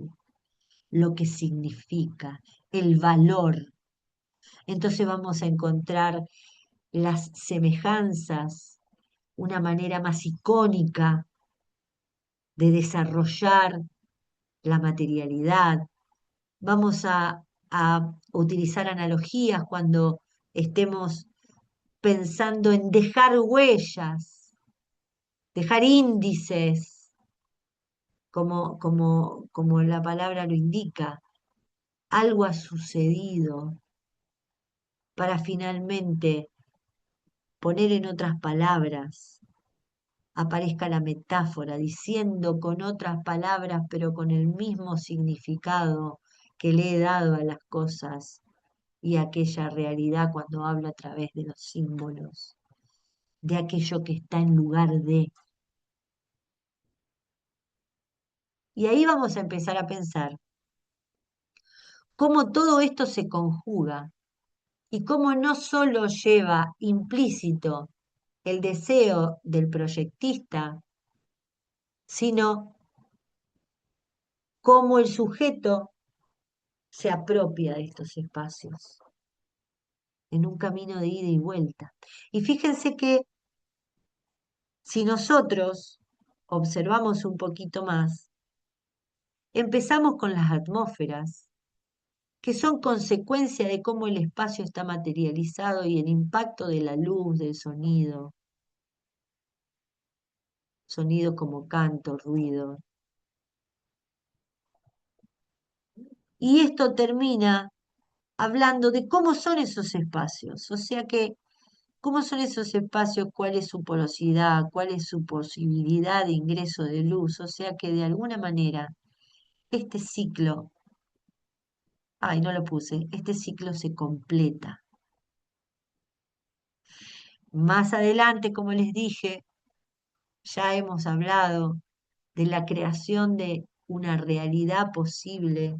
lo que significa, el valor. Entonces vamos a encontrar las semejanzas, una manera más icónica de desarrollar la materialidad. Vamos a utilizar analogías cuando estemos pensando en dejar huellas, dejar índices, como la palabra lo indica. Algo ha sucedido para finalmente poner en otras palabras, aparezca la metáfora, diciendo con otras palabras, pero con el mismo significado que le he dado a las cosas y aquella realidad cuando hablo a través de los símbolos, de aquello que está en lugar de. Y ahí vamos a empezar a pensar cómo todo esto se conjuga y cómo no solo lleva implícito el deseo del proyectista, sino cómo el sujeto se apropia de estos espacios en un camino de ida y vuelta. Y fíjense que si nosotros observamos un poquito más, Empezamos con las atmósferas, que son consecuencia de cómo el espacio está materializado y el impacto de la luz, del sonido, sonido como canto, ruido. Y esto termina hablando de cómo son esos espacios, o sea que cómo son esos espacios, cuál es su porosidad, cuál es su posibilidad de ingreso de luz, o sea que de alguna manera este ciclo, ay, no lo puse, este ciclo se completa. Más adelante, como les dije, ya hemos hablado de la creación de una realidad posible,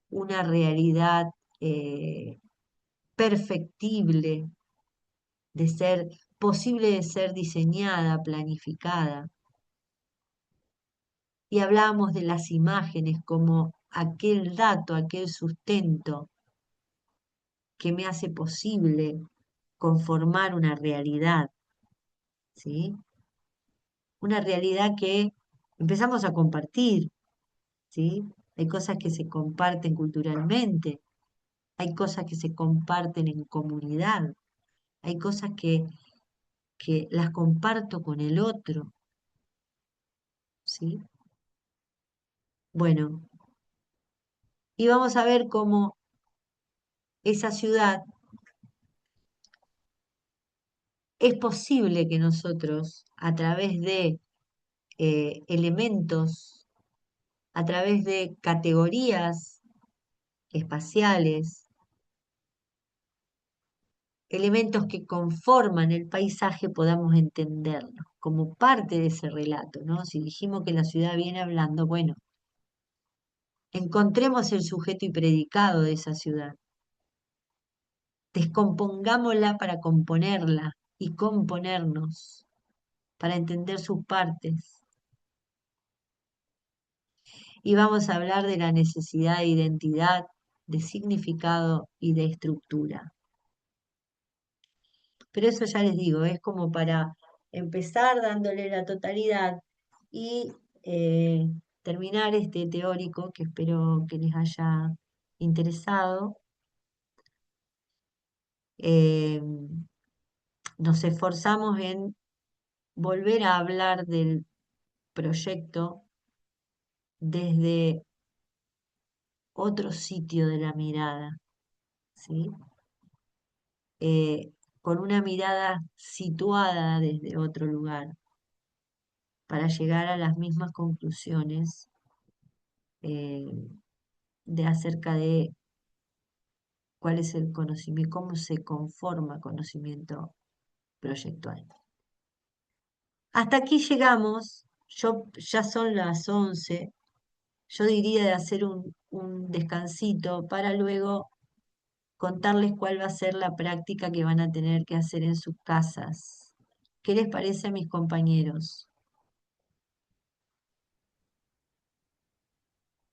una realidad perfectible, de ser posible de ser diseñada, planificada. Y hablábamos de las imágenes como aquel dato, aquel sustento que me hace posible conformar una realidad, ¿sí? Una realidad que empezamos a compartir, ¿sí? Hay cosas que se comparten culturalmente, hay cosas que se comparten en comunidad, hay cosas que las comparto con el otro, ¿sí? Bueno, y vamos a ver cómo esa ciudad es posible que nosotros, a través de elementos, a través de categorías espaciales, elementos que conforman el paisaje, podamos entenderlo como parte de ese relato, ¿no? Si dijimos que la ciudad viene hablando, bueno, encontremos el sujeto y predicado de esa ciudad, descompongámosla para componerla y componernos, para entender sus partes. Y vamos a hablar de la necesidad de identidad, de significado y de estructura. Pero eso ya les digo, es como para empezar dándole la totalidad y eh, terminar este teórico que espero que les haya interesado. Eh, Nos esforzamos en volver a hablar del proyecto desde otro sitio de la mirada, ¿sí? Con una mirada situada desde otro lugar, para llegar a las mismas conclusiones eh, de acerca de cuál es el conocimiento, cómo se conforma conocimiento proyectual. Hasta aquí llegamos, ya son las 11, yo diría de hacer un descansito para luego contarles cuál va a ser la práctica que van a tener que hacer en sus casas. ¿Qué les parece a mis compañeros?